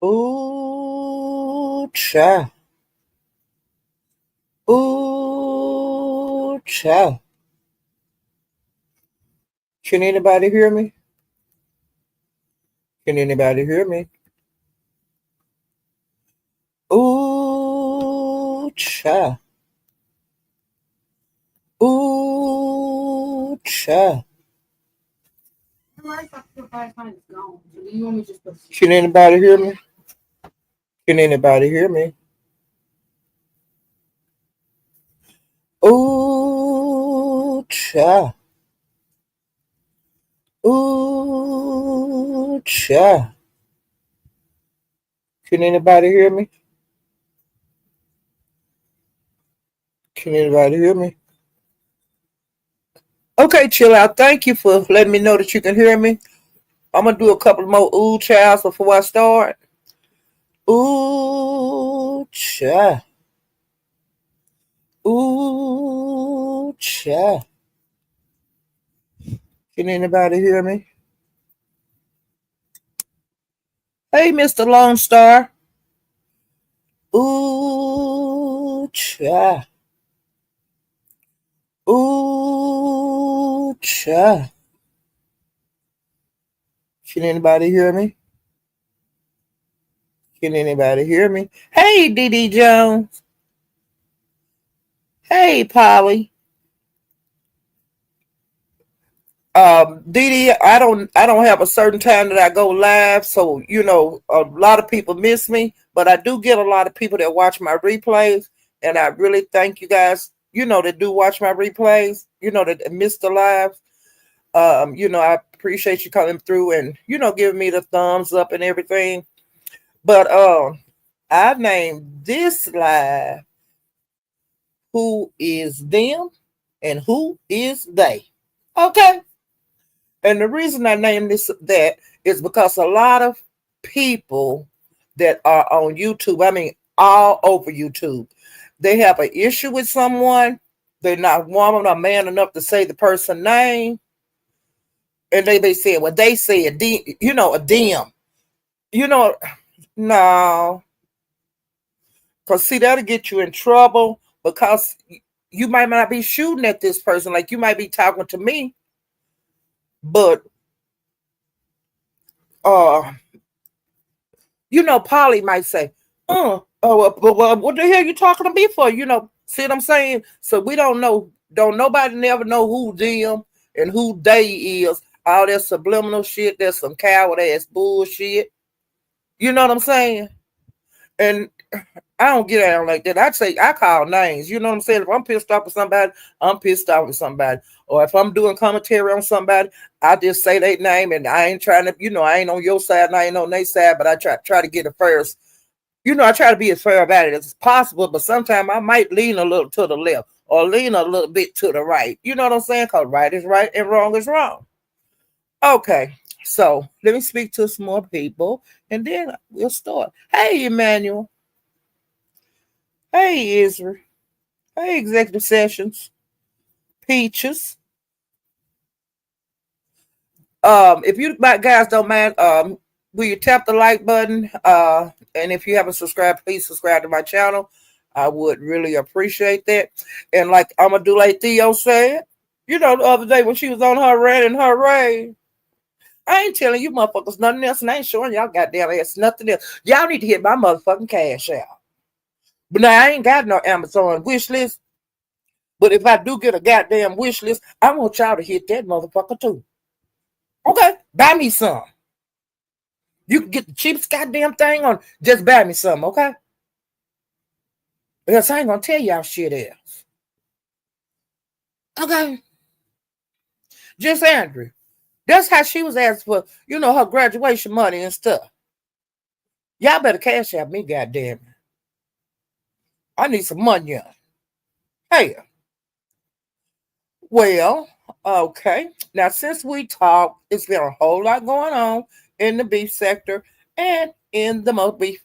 Ooh, child. Ooh, child. Can anybody hear me? Can anybody hear me? Ooh, child. Ooh, child. Can anybody hear me? Can anybody hear me? Ooh, child. Ooh, child. Can anybody hear me? Can anybody hear me? Okay, chill out. Thank you for letting me know that you can hear me. I'm gonna do a couple more ooh childs before I start. Ooh child. Ooh child. Can anybody hear me? Hey, Mr. Lone Star. Ooh child. Ooh child. Can anybody hear me? Can anybody hear me? Hey, Dee Dee Jones. Hey, Polly. Dee Dee, I don't have a certain time that I go live, so a lot of people miss me, but I do get a lot of people that watch my replays, and I really thank you guys, that do watch my replays, that miss the lives. I appreciate you coming through and giving me the thumbs up and everything. But I named this live "Who is them and who is they?" Okay. And the reason I named this that is because a lot of people that are on YouTube, I mean, all over YouTube, they have an issue with someone. They're not woman or man enough to say the person's name. And they say, well, they say a dim. You know, no. Because, see, that'll get you in trouble because you might not be shooting at this person. Like, you might be talking to me, but uh Polly might say, well, what the hell you talking to me for? See what I'm saying? So we don't know. Don't nobody never know who them and who they is. All that subliminal shit. That's some coward ass bullshit. You know what I'm saying? And I don't get out like that. I call names. You know what I'm saying? If I'm pissed off with somebody, I'm pissed off with somebody. Or if I'm doing commentary on somebody, I just say their name and I ain't trying to, I ain't on your side and I ain't on their side, but I try to get it first. I try to be as fair about it as possible, but sometimes I might lean a little to the left or lean a little bit to the right. You know what I'm saying? Because right is right and wrong is wrong. Okay, so let me speak to some more people and then we'll start. Hey, Emmanuel. Hey, Israel. Hey, Executive Sessions. Peaches. If you guys don't mind, will you tap the like button? And if you haven't subscribed, please subscribe to my channel. I would really appreciate that. And like I'm gonna do like Theo said, the other day when she was on her rant and her rave. I ain't telling you motherfuckers nothing else, and I ain't showing y'all goddamn ass nothing else. Y'all need to hit my motherfucking cash out. But now I ain't got no Amazon wish list. But if I do get a goddamn wish list, I want y'all to hit that motherfucker too. Okay, buy me some. You can get the cheapest goddamn thing on. Just buy me some, okay? Because I ain't gonna tell y'all shit else. Okay. Just Andrew. That's how she was asked for, her graduation money and stuff. Y'all better cash out me, goddamn. I need some money. Hey. Well, okay. Now, since we talked, it's been a whole lot going on in the beef sector and in the Mo3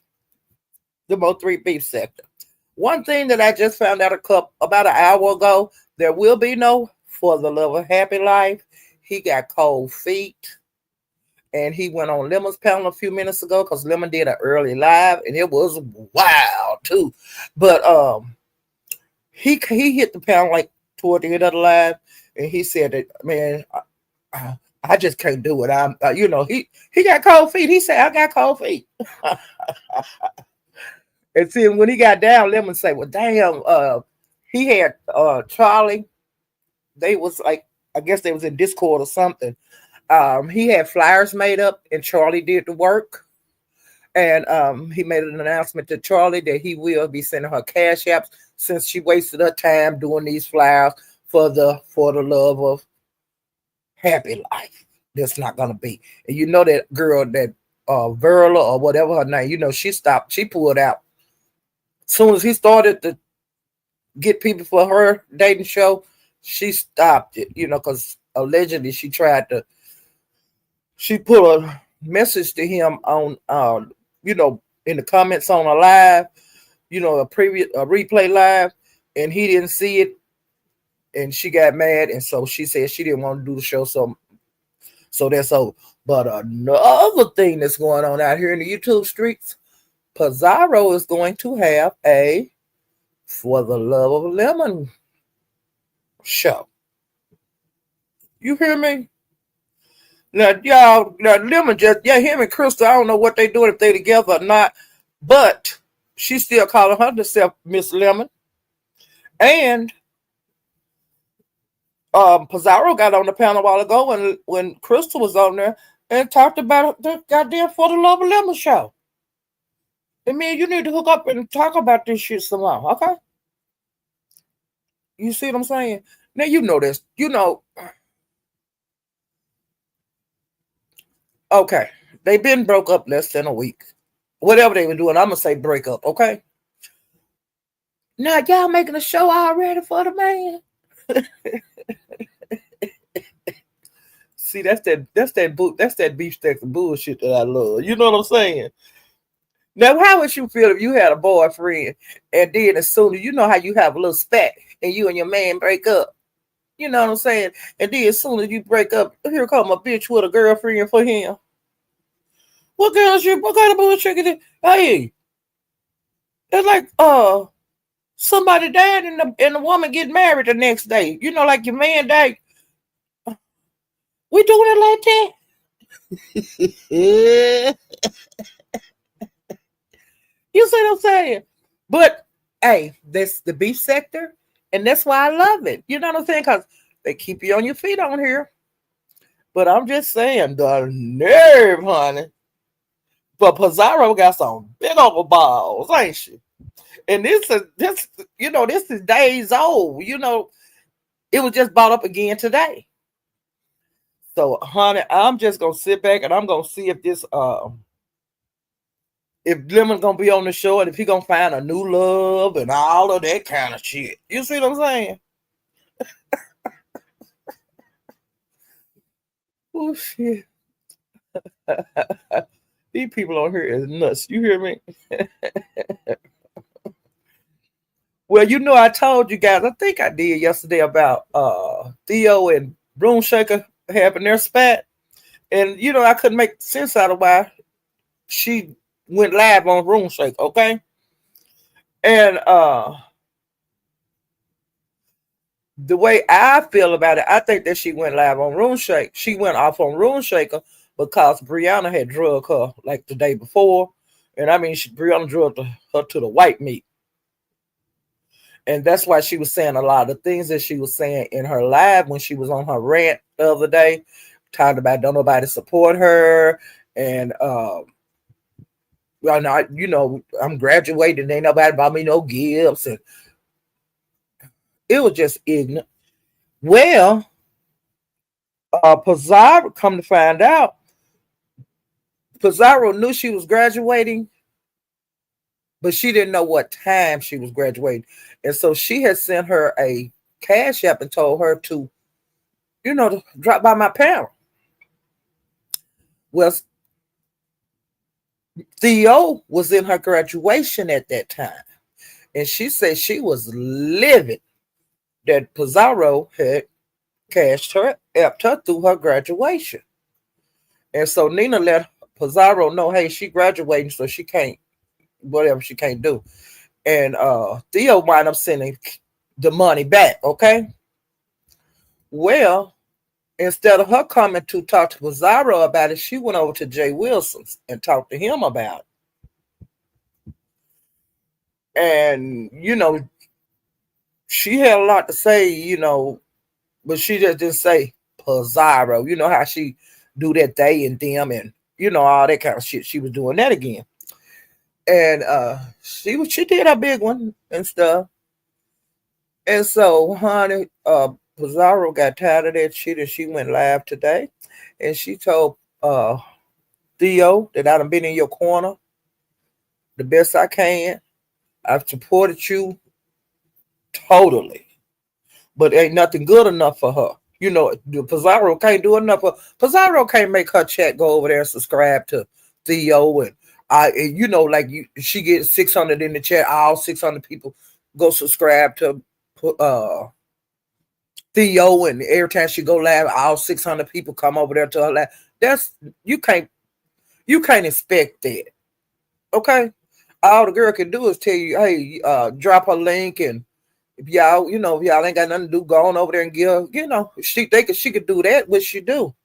beef sector. One thing that I just found out about an hour ago, there will be no For the Love of Happy Life. He got cold feet. and he went on Lemon's panel a few minutes ago because Lemon did an early live, and it was wild too. But he hit the panel like toward the end of the live, and he said that, man, I just can't do it. I'm, he got cold feet. He said, I got cold feet. And see, when he got down, Lemon said, well, damn, he had Charlie. They was like, I guess they was in Discord or something. He had flyers made up, and Charlie did the work. And he made an announcement to Charlie that he will be sending her cash apps since she wasted her time doing these flyers for the love of happy life. That's not gonna be. And you know that girl, that Verla or whatever her name, she stopped. She pulled out as soon as he started to get people for her dating show. She stopped it, because allegedly she tried to. She put a message to him on, in the comments on a live, a replay live, and he didn't see it, and she got mad, and so she said she didn't want to do the show, so that's over. But another thing that's going on out here in the YouTube streets, Pizarro is going to have a For the Love of Lemon show. You hear me? Now, y'all, Lemon him and Crystal, I don't know what they doing, if they together or not, but she still calling herself Miss Lemon. And Pizarro got on the panel a while ago when Crystal was on there and talked about the goddamn For the Love of Lemon show. And man, you need to hook up and talk about this shit some more, okay? You see what I'm saying? Now you know this. Okay. They've been broke up less than a week. Whatever they were doing, I'm gonna say break up, okay? Now y'all making a show already for the man. See, that's that beefsteak bullshit that I love. You know what I'm saying? Now, how would you feel if you had a boyfriend and then as soon as you know how you have a little spat and you and your man break up? You know what I'm saying? And then as soon as you break up, here come a bitch with a girlfriend for him. What kind of bullshit is it? Hey, it's like somebody died and the woman get married the next day. Like your man died. We doing it like that? You see what I'm saying? But hey, that's the beef sector, and that's why I love it. You know what I'm saying? Because they keep you on your feet on here. But I'm just saying, the nerve, honey. But Pizarro got some big old balls, ain't she? And this is days old. It was just brought up again today. So, honey, I'm just gonna sit back and I'm gonna see if Lemon's gonna be on the show and if he gonna find a new love and all of that kind of shit. You see what I'm saying? Oh shit. These people on here is nuts. You hear me? Well, I told you guys, I think I did yesterday about Theo and Broom Shaker having their spat. And I couldn't make sense out of why she went live on Room Shake, okay? And the way I feel about it, I think that she went live on Room Shake. She went off on Room Shaker because Brianna had drugged her like the day before. And I mean, Brianna drugged her to the white meat. And that's why she was saying a lot of things that she was saying in her live when she was on her rant the other day, talking about don't nobody support her. And I'm graduating, ain't nobody bought me no gifts, and it was just ignorant. Well, Pizarro, come to find out, Pizarro knew she was graduating, but she didn't know what time she was graduating. And so she had sent her a cash app and told her to, to drop by my panel. Well, Theo was in her graduation at that time. And she said she was livid that Pizarro had cashed her, apped her through her graduation. And so Nina let Pizarro know, hey, she graduating, so she can't, whatever she can't do. And Theo wind up sending the money back, okay? Well, instead of her coming to talk to Pizarro about it, she went over to Jay Wilson's and talked to him about it. And, she had a lot to say, but she just didn't say Pizarro. You know how she do that they and them and, all that kind of shit. She was doing that again. And she did a big one and stuff. And so, honey, Pizarro got tired of that shit and she went live today. And she told Theo that I done been in your corner the best I can. I've supported you totally. But ain't nothing good enough for her. Pizarro can't do enough for Pizarro can't make her chat go over there and subscribe to Theo she gets 600 in the chat, all 600 people go subscribe to Theo, and every time she go live, all 600 people come over there to her live. That's you can't expect that. Okay? All the girl can do is tell you, hey, drop her link, and if y'all ain't got nothing to do, go on over there and give, she could do that, which she do.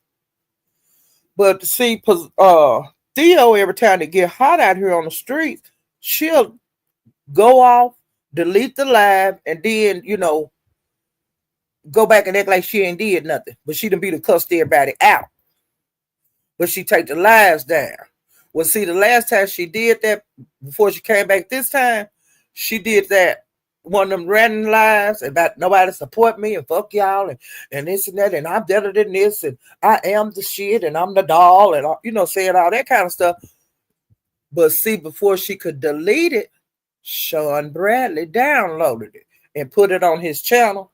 But see, Theo, every time they get hot out here on the streets, she'll go off, delete the live, and then, go back and act like she ain't did nothing. But she done be to cuss everybody out. But she take the lives down. Well, see, the last time she did that, before she came back this time, she did that one of them random lives about nobody support me and fuck y'all and this and that, and I'm better than this, and I am the shit, and I'm the doll, and saying all that kind of stuff. But see, before she could delete it, Sean Bradley downloaded it and put it on his channel.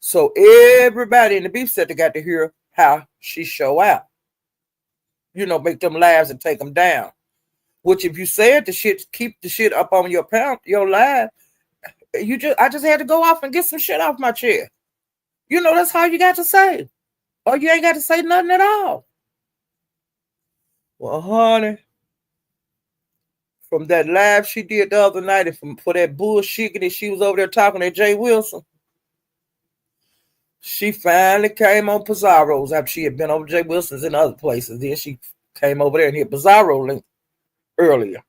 So everybody in the beef center got to hear how she show out. Make them lives and take them down. Which, if you said the shit, keep the shit up on your live, I just had to go off and get some shit off my chair. That's all you got to say. Or you ain't got to say nothing at all. Well, honey, from that live she did the other night, and for that bullshit that she was over there talking to Jay Wilson, she finally came on Pizarro's after she had been over Jay Wilson's and other places. Then she came over there and hit Pizarro link earlier.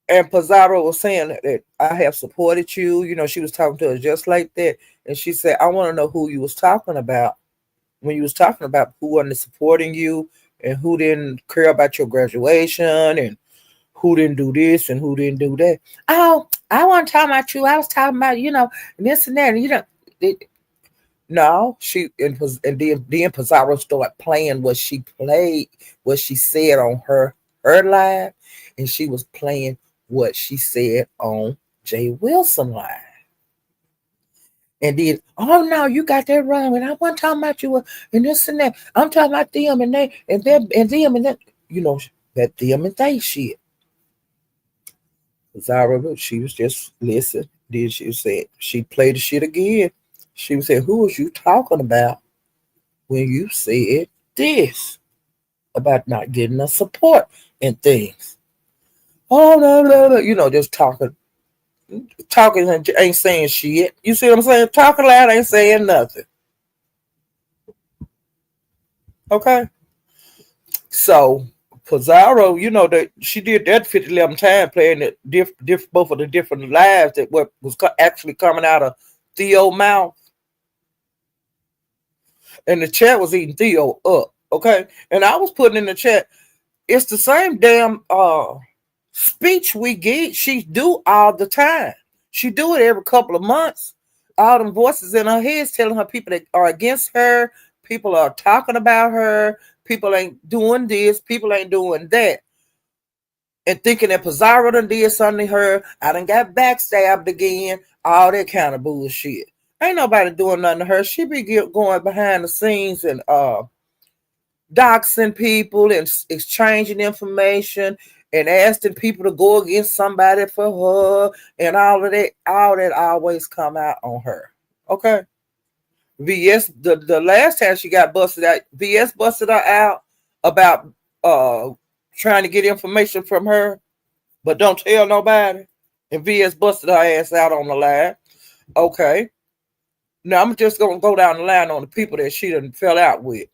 And Pizarro was saying that I have supported you. She was talking to her just like that. And she said, I want to know who you was talking about when you was talking about who wasn't supporting you and who didn't care about your graduation and who didn't do this and who didn't do that. Oh, I wasn't talking about you. I was talking about, this and that. And, no, and then Pizarro started playing what she played, what she said on her live, and she was playing what she said on Jay Wilson live. And then, oh no, you got that wrong. And I wasn't talking about you and this and that. I'm talking about them and they and them and them and that. That them and they shit. Pizarro, she was just listen. Then she said she played the shit again. She said, who was you talking about when you said this about not getting the support and things? Oh, no. Just talking and ain't saying shit. You see what I'm saying? Talking loud ain't saying nothing. Okay? So, Pizarro, that she did that 50-11 times playing the both of the different lives that what was actually coming out of Theo's mouth. And the chat was eating Theo up, okay? And I was putting in the chat, it's the same damn speech we get. She do all the time. She do it every couple of months. All them voices in her head telling her people that are against her. People are talking about her. People ain't doing this. People ain't doing that. And thinking that Pizarro done did something to her. I done got backstabbed again. All that kind of bullshit. Ain't nobody doing nothing to her. She be going behind the scenes and doxing people and exchanging information and asking people to go against somebody for her and all of that. All that always come out on her. Okay? VS, the last time she got busted out, VS busted her out about trying to get information from her, but don't tell nobody. And VS busted her ass out on the live. Okay. Now I'm just gonna go down the line on the people that she done fell out with.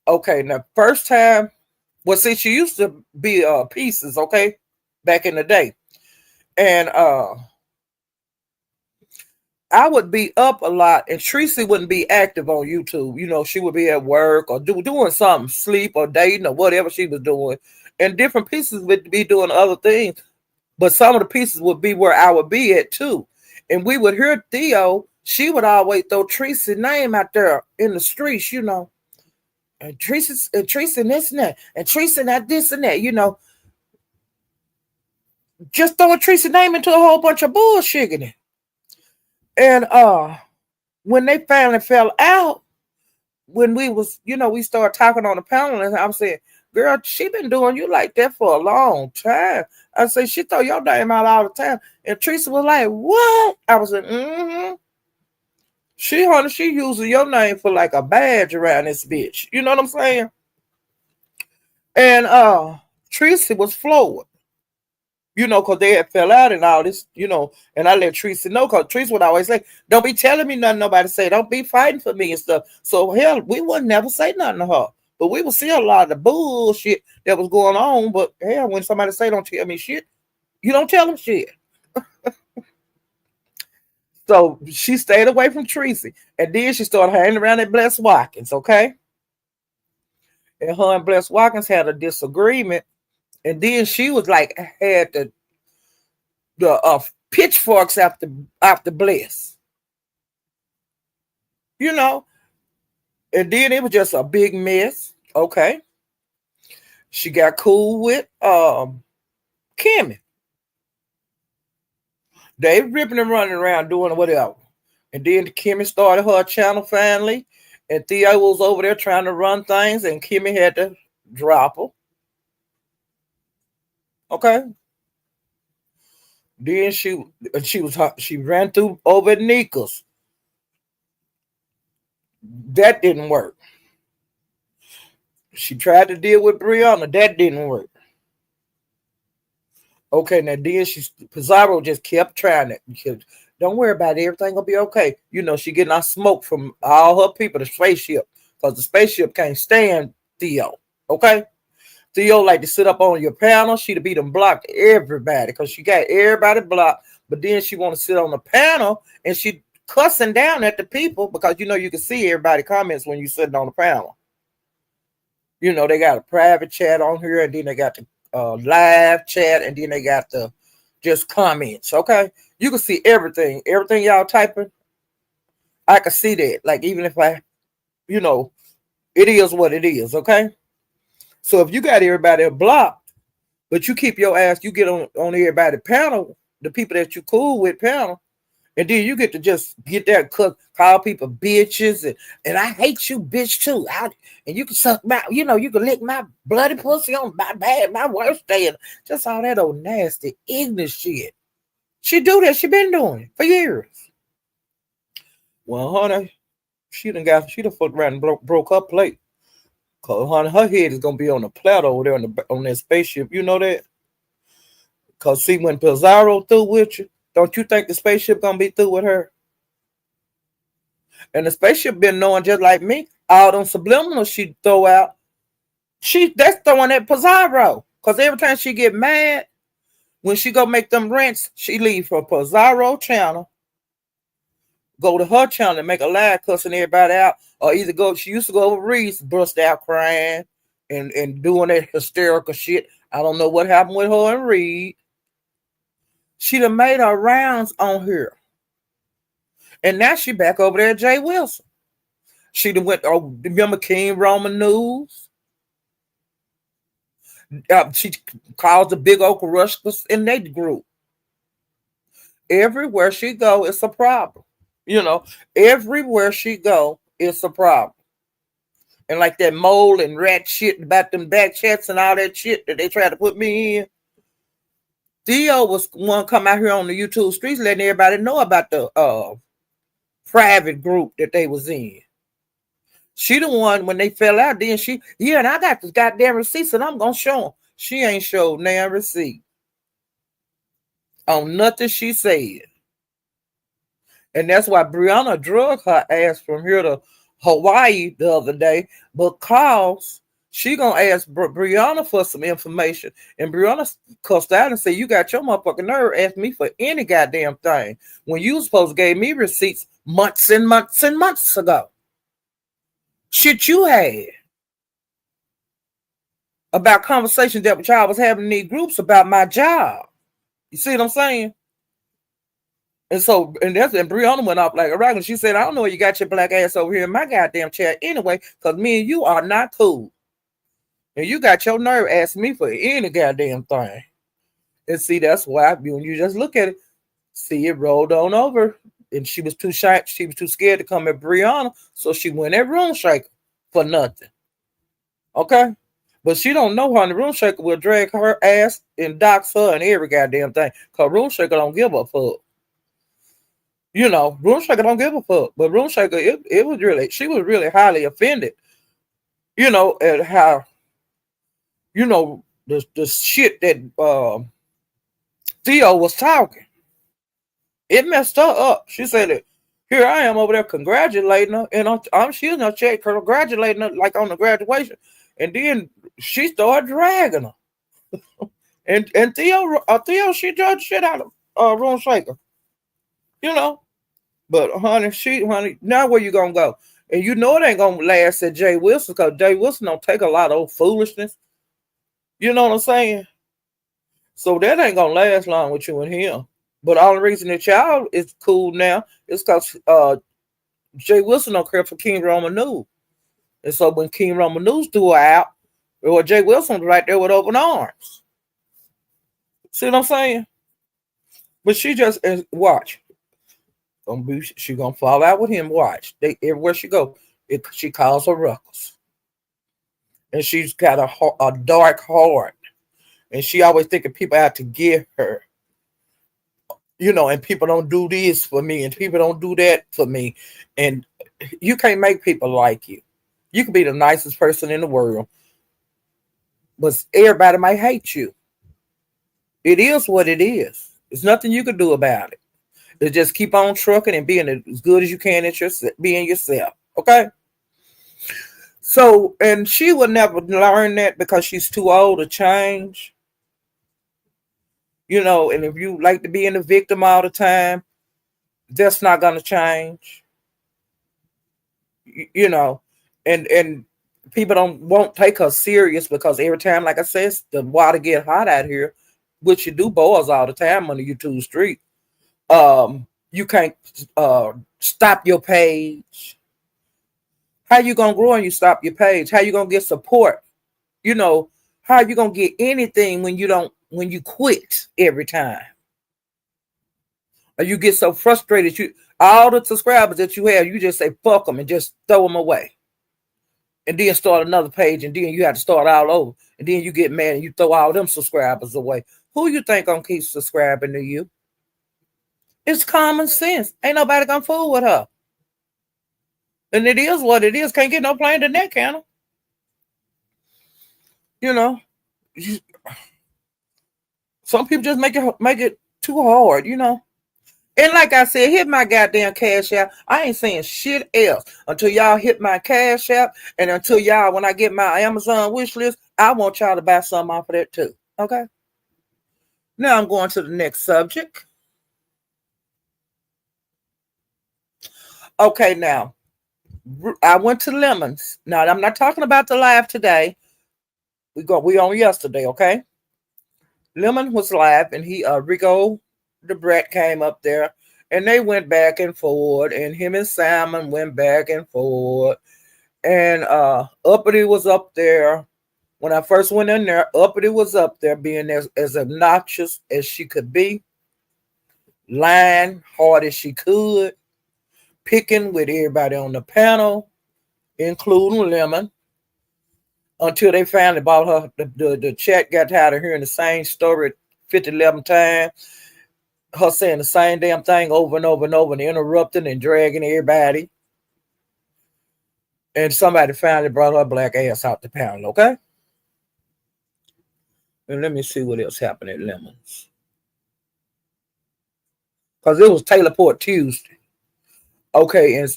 Okay, now first time, well, see, she used to be pieces, okay, back in the day. And I would be up a lot, and Tracy wouldn't be active on YouTube. You know, she would be at work or doing something, sleep or dating or whatever she was doing. And different pieces would be doing other things, but some of the pieces would be where I would be at too. And we would hear Theo. She would always throw Tracy's name out there in the streets, you know. And Tracy and this and that, and Tracy and that, this and that, you know. Just throwing Tracy's name into a whole bunch of bullshit. And when they finally fell out, when we was, you know, we started talking on the panel, and I'm saying, girl, she been doing you like that for a long time. I say, she throw your name out all the time. And Teresa was like, what? I was like, mm-hmm. She using your name for like a badge around this bitch. You know what I'm saying? And Teresa was floored. You know, because they had fell out and all this, you know, and I let Teresa know, because Teresa would always say, don't be telling me nothing nobody say. Don't be fighting for me and stuff. So, hell, we would never say nothing to her. But we would see a lot of the bullshit that was going on. But, hell, when somebody say, don't tell me shit, you don't tell them shit. So, she stayed away from Teresa. And then she started hanging around at Bless Watkins, okay? And her and Bless Watkins had a disagreement. And then she was like, had the pitchforks after Bliss. You know. And then it was just a big mess. Okay. She got cool with Kimmy. They ripping and running around doing whatever. And then Kimmy started her channel finally. And Theo was over there trying to run things, and Kimmy had to drop her. Okay. Then she ran through over at Nika's. That didn't work. She tried to deal with Brianna. That didn't work. Okay, now then Pizarro just kept trying it. Don't worry about it. Everything gonna be okay. You know, she getting our smoke from all her people, the spaceship. Because the spaceship can't stand Theo. Okay? Theo like to sit up on your panel. She'd be done blocked everybody because she got everybody blocked. But then she want to sit on the panel and she cussing down at the people because you know you can see everybody comments when you sitting on the panel. You know, they got a private chat on here, and then they got the live chat, and then they got the just comments. Okay, you can see everything y'all typing. I can see that. Like, even if I, you know, it is what it is. Okay. So if you got everybody blocked, but you keep your ass, you get on everybody panel, the people that you cool with panel, and then you get to just get there and call people bitches, and I hate you, bitch, too. And you can suck my, you know, you can lick my bloody pussy on my worst day, and just all that old nasty, ignorant shit. She do that. She been doing it for years. Well, honey, she done fucked around and broke her plate. Cause honey, her head is gonna be on the plateau over there on that spaceship. You know that? Cause see, when Pizarro through with you, don't you think the spaceship gonna be through with her? And the spaceship been knowing, just like me, all them subliminals she throw out. That's throwing at Pizarro. Cause every time she get mad, when she go make them rents, she leave for Pizarro channel, go to her channel and make a live cussing everybody out, or either she used to go over Reese, burst out crying and doing that hysterical shit. I don't know what happened with her and Reed. She done made her rounds on here. And now she back over there at Jay Wilson. She done went, remember King Roman News? She caused the big oak rush in that group. Everywhere she go, it's a problem. You know, everywhere she go, it's a problem. And like that mole and rat shit about them back chats and all that shit that they tried to put me in. Theo was one come out here on the YouTube streets letting everybody know about the private group that they was in. She the one when they fell out, then and I got this goddamn receipts and I'm gonna show them. She ain't showed no receipt on nothing she said. And that's why Brianna drug her ass from here to Hawaii the other day, because she gonna ask Brianna for some information. And Brianna cussed out and said, "You got your motherfucking nerve asking me for any goddamn thing when you supposed to gave me receipts months and months and months ago. Shit you had about conversations that y'all was having in these groups about my job." You see what I'm saying? And so, and Brianna went off like a rocket. She said, "I don't know where you got your black ass over here in my goddamn chair anyway, because me and you are not cool. And you got your nerve asking me for any goddamn thing." And see, that's why when you just look at it, see it rolled on over. And she was too shy, she was too scared to come at Brianna, so she went at Room Shaker for nothing. Okay? But she don't know how the Room Shaker will drag her ass and dox her and every goddamn thing. Because Room Shaker don't give a fuck. You know, Room Shaker don't give a fuck. But Room Shaker, it was really, she was really highly offended, you know, at how, you know, the shit that Theo was talking. It messed her up. She said that here I am over there congratulating her, and she was not check congratulating her like on the graduation. And then she started dragging her. and Theo, she judged shit out of Room Shaker. You know. But honey, now where you gonna go? And you know it ain't gonna last at Jay Wilson, because Jay Wilson don't take a lot of old foolishness. You know what I'm saying? So that ain't gonna last long with you and him. But all the reason that y'all is cool now is because Jay Wilson don't care for King Roman News. And so when King Roman News threw her out, well, Jay Wilson was right there with open arms. See what I'm saying? But she just watch. She gonna fall out with him. Watch. Everywhere she go, she calls her ruckus. And she's got a dark heart. And she always thinking people out to get her. You know, and people don't do this for me, and people don't do that for me. And you can't make people like you. You can be the nicest person in the world, but everybody might hate you. It is what it is. There's nothing you can do about it. It's just keep on trucking and being as good as you can at being yourself. Okay? So, and she will never learn that because she's too old to change. You know, and if you like to be in the victim all the time, that's not going to change. You know, and people won't take her serious because every time, like I said, the water get hot out here, which you do boils all the time under YouTube Street. You can't stop your page. How you gonna grow and you stop your page? How you gonna get support? You know, how you gonna get anything when you quit every time? Or you get so frustrated, all the subscribers that you have, you just say fuck them and just throw them away. And then start another page, and then you have to start all over. And then you get mad and you throw all them subscribers away. Who you think gonna keep subscribing to you? It's common sense. Ain't nobody gonna fool with her. And it is what it is. Can't get no plane than that, can I? You know. Some people just make it too hard, you know. And like I said, hit my goddamn Cash App. I ain't saying shit else until y'all hit my Cash App, and until y'all, when I get my Amazon wish list, I want y'all to buy something off of that too. Okay? Now I'm going to the next subject. Okay, now I went to Lemons. Now I'm not talking about the live today. We on yesterday, okay? Lemon was live, and Rico the Brat came up there, and they went back and forward, and him and Simon went back and forward, and Uppity was up there. When I first went in there, Uppity was up there being as obnoxious as she could be, lying hard as she could, picking with everybody on the panel, including Lemon, until they finally bought her. The chat got tired of hearing the same story 50, 11 times. her saying the same damn thing over and over and over and interrupting and dragging everybody. And somebody finally brought her black ass out the panel, okay? And let me see what else happened at Lemons. Because it was Taylor Port Tuesday. Okay, and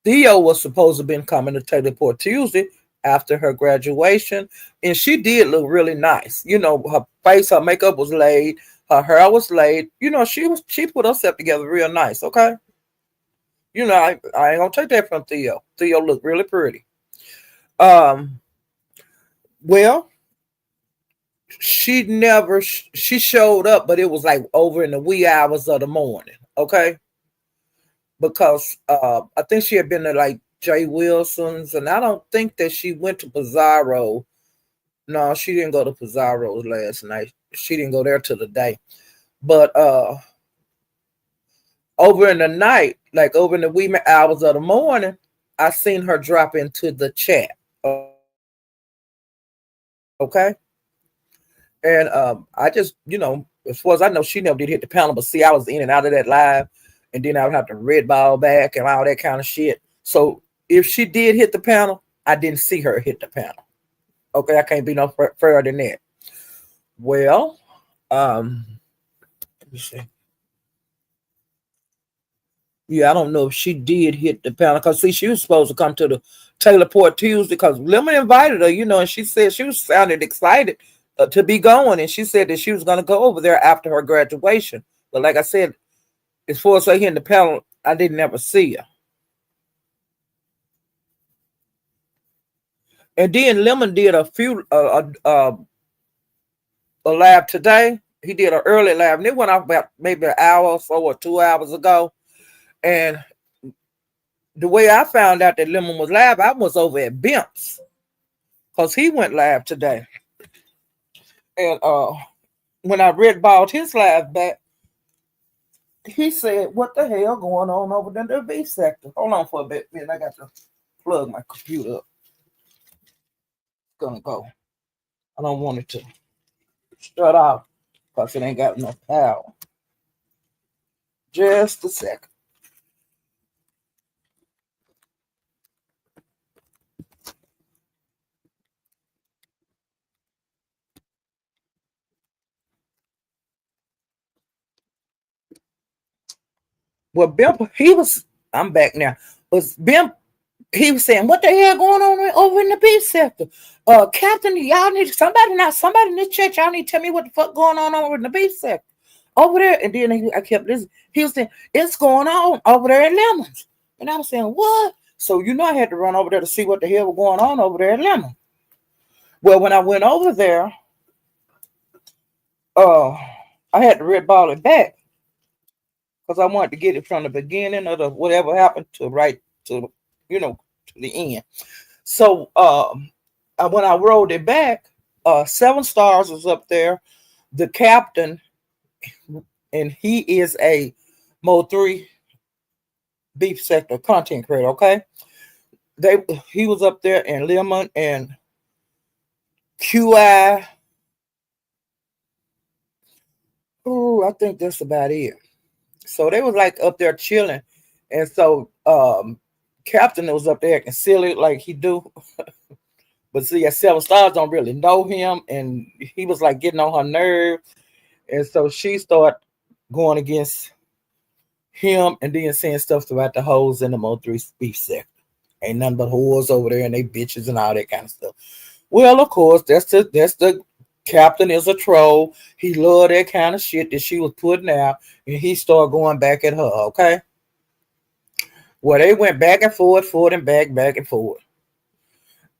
Theo was supposed to have been coming to Taylor Port Tuesday after her graduation. And she did look really nice. You know, her face, her makeup was laid, her hair was laid. You know, she put herself together real nice, okay? You know, I ain't gonna take that from Theo. Theo looked really pretty. Um, well, she showed up, but it was like over in the wee hours of the morning, okay? Because I think she had been to like Jay Wilson's, and I don't think that she went to Pizarro. No, she didn't go to Pizarro's last night. She didn't go there till the day. But over in the night, like over in the wee hours of the morning, I seen her drop into the chat. Okay. And I just, as far as I know, she never did hit the panel, but see, I was in and out of that live, and then I would have to red ball back and all that kind of shit. So if she did hit the panel, I didn't see her hit the panel. Okay, I can't be no further than that. Well, let me see. Yeah, I don't know if she did hit the panel because see, she was supposed to come to the Taylor Port Tuesday because Lemon invited her, and she said she was sounded excited to be going, and she said that she was going to go over there after her graduation. But like I said, as far as her hitting the panel, I didn't ever see her. And then Lemon did a lab today. He did an early lab, and it went off about maybe an hour or so or 2 hours ago. And the way I found out that Lemon was live, I was over at Bimps because he went live today. And when I red balled his live back, he said, "What the hell going on over in the V sector?" Hold on for a bit, man. I got to plug my computer up. It's gonna go. I don't want it to shut off because it ain't got enough power. Just a second. Well, Bimp, I'm back now. Was Bimp, he was saying, "What the hell going on over in the beef sector? Captain, y'all need somebody in this church, y'all need to tell me what the fuck going on over in the beef sector. Over there." And then I kept listening. He was saying, "It's going on over there at Lemons." And I was saying, "What?" So, I had to run over there to see what the hell was going on over there at Lemons. Well, when I went over there, I had to red ball it back because I wanted to get it from the beginning of the whatever happened to right to to the end. So when I rolled it back, 7 Stars was up there, the captain, and he is a Mo3 beef sector content creator. Okay, he was up there, and Lemon and QI. Oh, I think that's about it. So they was like up there chilling, and so Captain was up there acting silly like he do. But see, 7 Stars don't really know him, and he was like getting on her nerve, and so she started going against him, and then saying stuff about the hoes in the Mo3 beef sector. Ain't nothing but whores over there, and they bitches and all that kind of stuff. Well, of course, that's the captain is a troll. He loved that kind of shit that she was putting out, and he started going back at her. Okay. Well, they went back and forth, and back and forth.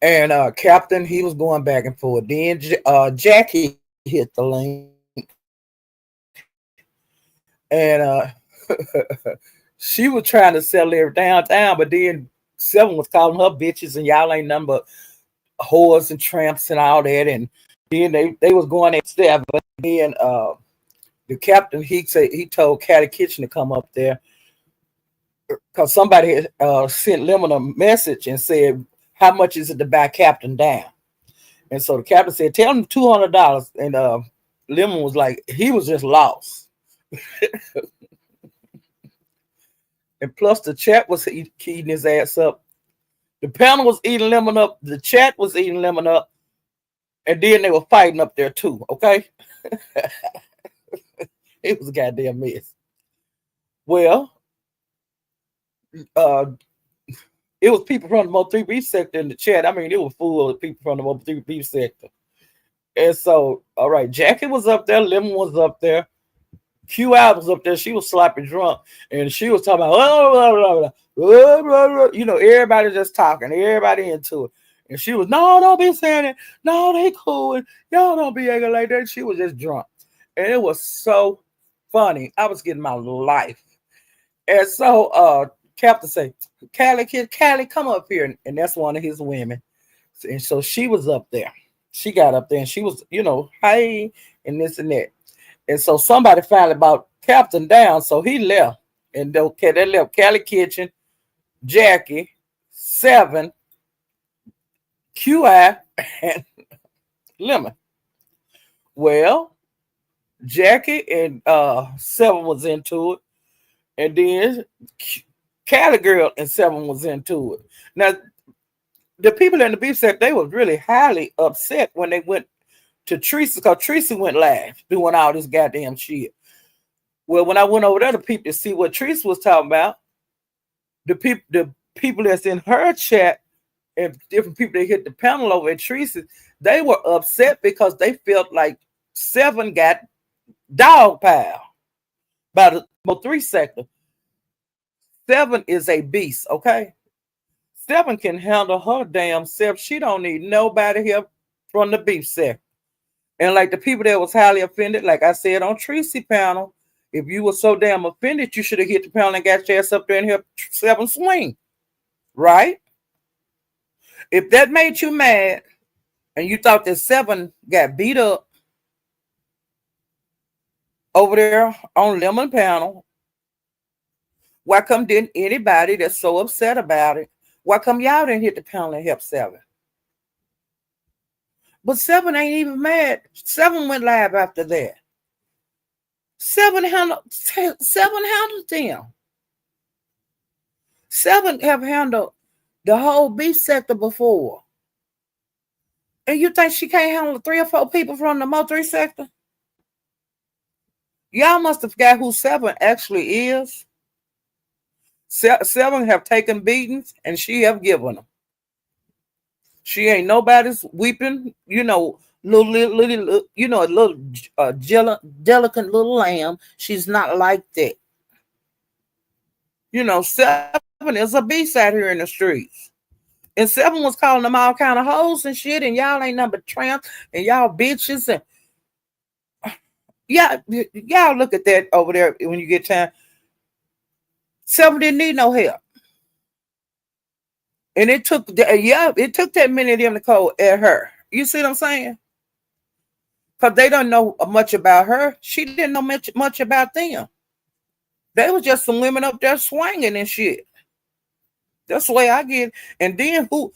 And Captain, he was going back and forth. Then Jackie hit the link, and she was trying to settle her downtown, but then 7 was calling her bitches, and y'all ain't nothing but whores and tramps and all that. And then they was going at step, but then the captain, he told Catty Kitchen to come up there because somebody had sent Lemon a message and said, "How much is it to buy Captain down?" And so the captain said, "Tell him $200." And Lemon was like, he was just lost. And plus the chat was eating his ass up. The panel was eating lemon up. The chat was eating lemon up. And then they were fighting up there too. Okay. It was a goddamn mess. Well, uh, it was people from the Mo 3 beef sector in the chat. I mean, it was full of people from the Mo 3 beef sector. And so, all right, Jackie was up there, Lemon was up there, Q was up there. She was sloppy drunk, and she was talking about, everybody just talking, everybody into it. And she was, no, don't be saying it. No, they cool. And y'all don't be acting like that. She was just drunk. And it was so funny. I was getting my life. And so Captain said, Callie, come up here. And that's one of his women. And so she was up there. She got up there and she was, hey, and this and that. And so somebody finally brought Captain down. So he left. And they left Callie Kitchen, Jackie, Seven, QI, and Lemon. Well, Jackie and Seven was into it. And then Cali Girl and Seven was into it. Now, the people in the beef set, they were really highly upset when they went to Teresa, because Teresa went live doing all this goddamn shit. Well, when I went over there to people to see what Teresa was talking about, the people that's in her chat and different people that hit the panel over at Teresa, they were upset because they felt like Seven got dog pile by the Mo 3 sector. Seven is a beast, okay? Seven can handle her damn self. She don't need nobody here from the beef sector. And like the people that was highly offended, like I said on Tracy panel, if you were so damn offended, you should have hit the panel and got your ass up there and helped Seven swing. Right? If that made you mad and you thought that Seven got beat up over there on Lemon panel, why come didn't anybody that's so upset about it, why come y'all didn't hit the panel and help Seven? But Seven ain't even mad. Seven went live after that. Seven handled them. Seven have handled the whole beef sector before. And you think she can't handle 3 or 4 people from the Mo 3 sector? Y'all must have forgot who Seven actually is. Seven have taken beatings and she have given them. She ain't nobody's weeping, little, a little delicate little lamb. She's not like that. Seven is a beast out here in the streets. And Seven was calling them all kind of hoes and shit, and y'all ain't nothing but tramps and y'all bitches. And y'all look at that over there when you get time. Seven didn't need no help. And it took that many of them to call at her. You see what I'm saying? Because they don't know much about her. She didn't know much about them. They was just some women up there swinging and shit. That's the way I get it. And then who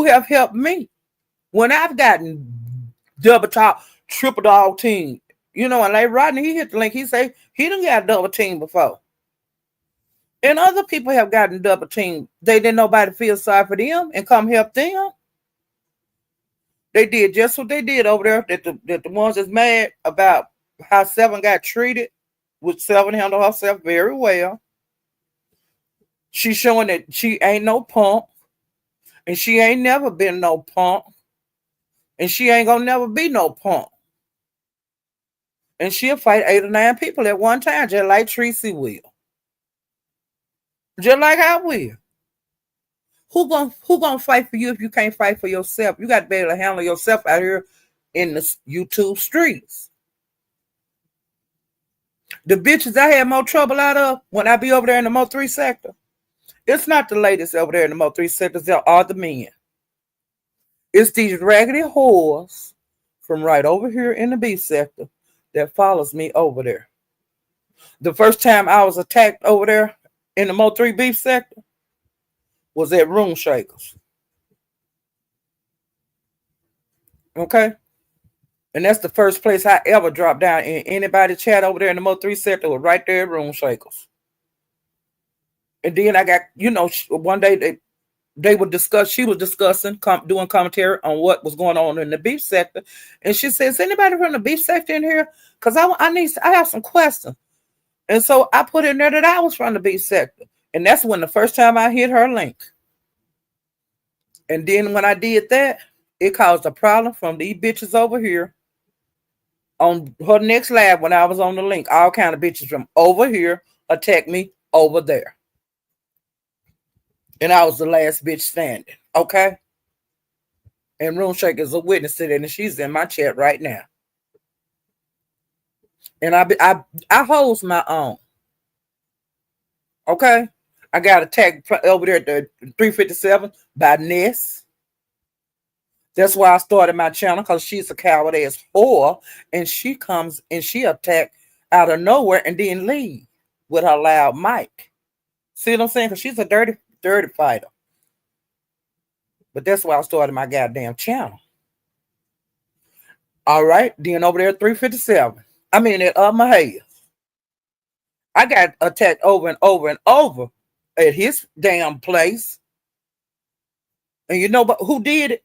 have helped me when I've gotten double top, triple dog team. And like Rodney, he hit the link. He say he done got double team before. And other people have gotten double team. They didn't nobody feel sorry for them and come help them. They did just what they did over there. That the ones that's mad about how Seven got treated, which Seven handled herself very well. She's showing that she ain't no punk. And she ain't never been no punk. And she ain't gonna never be no punk. And she'll fight 8 or 9 people at one time, just like Tracy will. Just like I will. Who gonna fight for you if you can't fight for yourself? You got to be able to handle yourself out here in the YouTube streets. The bitches I had more trouble out of when I be over there in the Mo 3 sector, it's not the ladies over there in the Mo 3 sectors, there are the men. It's these raggedy whores from right over here in the beef sector that follows me over there. The first time I was attacked over there in the Mo 3 beef sector was at Room Shakers. Okay? And that's the first place I ever dropped down in anybody's chat over there in the Mo 3 sector was right there at Room Shakers. And then I got, one day they would discuss, she was discussing, doing commentary on what was going on in the beef sector. And she says, is anybody from the beef sector in here? Because I have some questions. And so I put in there that I was from the beef sector. And that's when the first time I hit her link. And then when I did that, it caused a problem from these bitches over here. On her next live when I was on the link, all kind of bitches from over here attacked me over there. And I was the last bitch standing. Okay? And Room Shaker is a witness to that, and she's in my chat right now. And I host my own. Okay? I got attacked over there at the 357 by Ness. That's why I started my channel, because she's a coward ass whore, and she comes and she attack out of nowhere and then leave with her loud mic. See what I'm saying? Because she's a dirty fighter. But that's why I started my goddamn channel. All right, then over there at 357. I mean at Mahia. I got attacked over and over and over at his damn place. And you know who did it?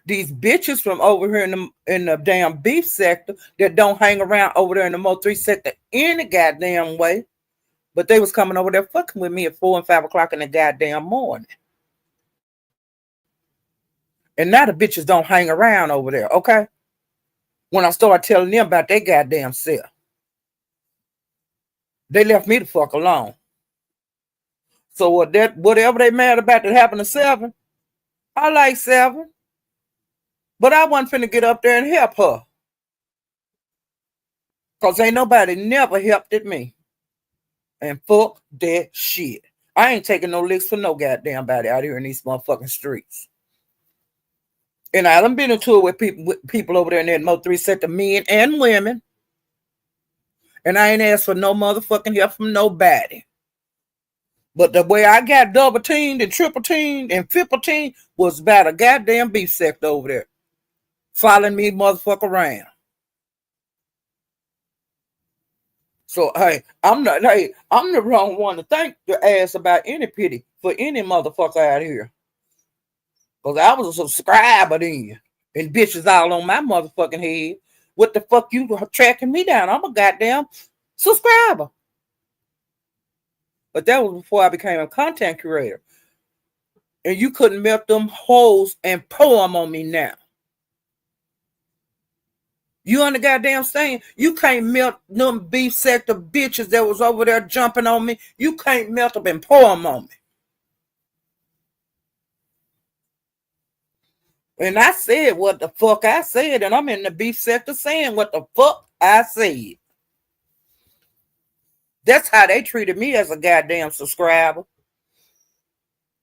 These bitches from over here in the damn beef sector that don't hang around over there in the Mo 3 sector any goddamn way. But they was coming over there fucking with me at 4 and 5 o'clock in the goddamn morning. And now the bitches don't hang around over there, okay? When I started telling them about their goddamn self, they left me the fuck alone. So whatever they mad about that happened to Seven, I like Seven. But I wasn't finna get up there and help her. Because ain't nobody never helped at me. And fuck that shit. I ain't taking no licks for no goddamn body out here in these motherfucking streets. And I done been into it with people over there in that Mo 3 sector, men and women. And I ain't asked for no motherfucking help from nobody. But the way I got double teamed and triple teamed and triple teamed was about a goddamn beef sector over there. Following me motherfucker around. So I'm the wrong one to thank the ass about any pity for any motherfucker out here. Because I was a subscriber then. And bitches all on my motherfucking head. What the fuck you tracking me down? I'm a goddamn subscriber. But that was before I became a content creator. And you couldn't melt them hoes and pour them on me now. You on the goddamn saying? You can't melt them beef sector bitches that was over there jumping on me. You can't melt them and pour them on me. And I said what the fuck I said, and I'm in the beef sector saying what the fuck I said. That's how they treated me as a goddamn subscriber.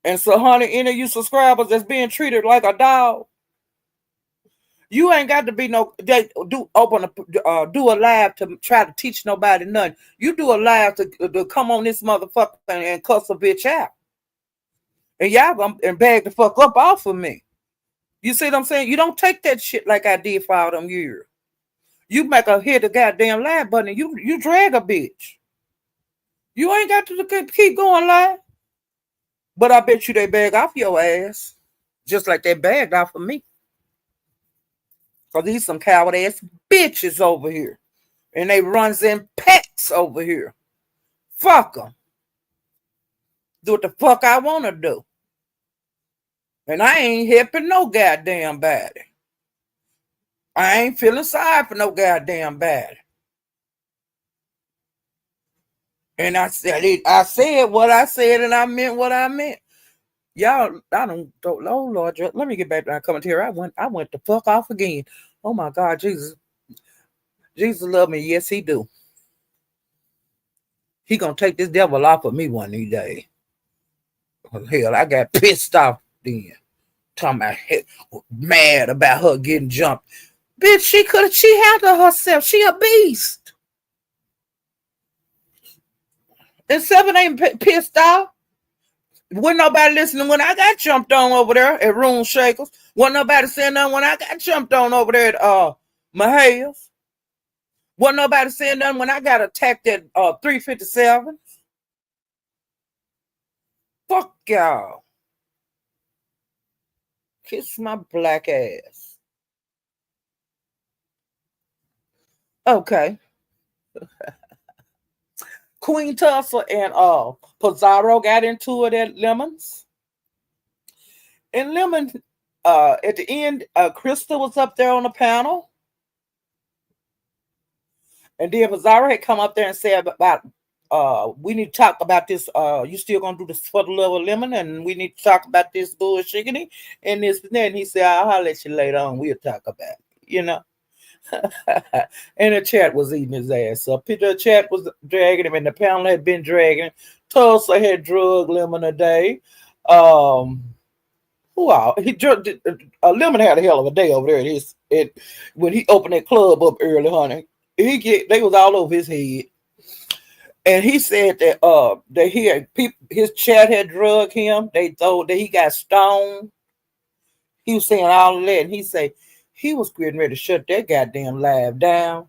And so, honey, any of you subscribers that's being treated like a dog, you ain't got to be do a live to try to teach nobody nothing. You do a live to come on this motherfucker and cuss a bitch out. And y'all and bag the fuck up off of me. You see what I'm saying? You don't take that shit like I did for all them years. You make her hit the goddamn live button and you drag a bitch. You ain't got to keep going live. But I bet you they bag off your ass. Just like they bagged off of me. Because these some coward ass bitches over here. And they runs in packs over here. Fuck them. Do what the fuck I want to do. And I ain't helping no goddamn body. I ain't feeling sorry for no goddamn body. And I said what I said and I meant what I meant. Y'all, oh Lord, let me get back to my commentary. I went the fuck off again. Oh my God, Jesus. Jesus love me. Yes, he do. He gonna take this devil off of me one of these days. Hell, I got pissed off then. Talking about mad about her getting jumped. Bitch, she handled herself. She a beast. And Seven ain't pissed off. Wasn't nobody listening when I got jumped on over there at Room Shakers. Wasn't nobody saying nothing when I got jumped on over there at My hairs. Wasn't nobody saying nothing when I got attacked at 357. Fuck y'all. Kiss my black ass. Okay. Queen Tulsa and Pizarro got into it at Lemons. And Lemon, at the end, Krista was up there on the panel. And then Pizarro had come up there and said about we need to talk about this. You still gonna do this for the love of Lemon, and we need to talk about this bullshit and this and that. And he said, I'll let you later on. We'll talk about it, you know. And the chat was eating his ass up. The chat was dragging him, and the panel had been dragging him. Tulsa had drug Lemon a day. Wow, Lemon had a hell of a day over there. When he opened that club up early, honey, they was all over his head, and he said that he had his chat had drugged him. They thought that he got stoned. He was saying all of that, and he said he was getting ready to shut that goddamn live down.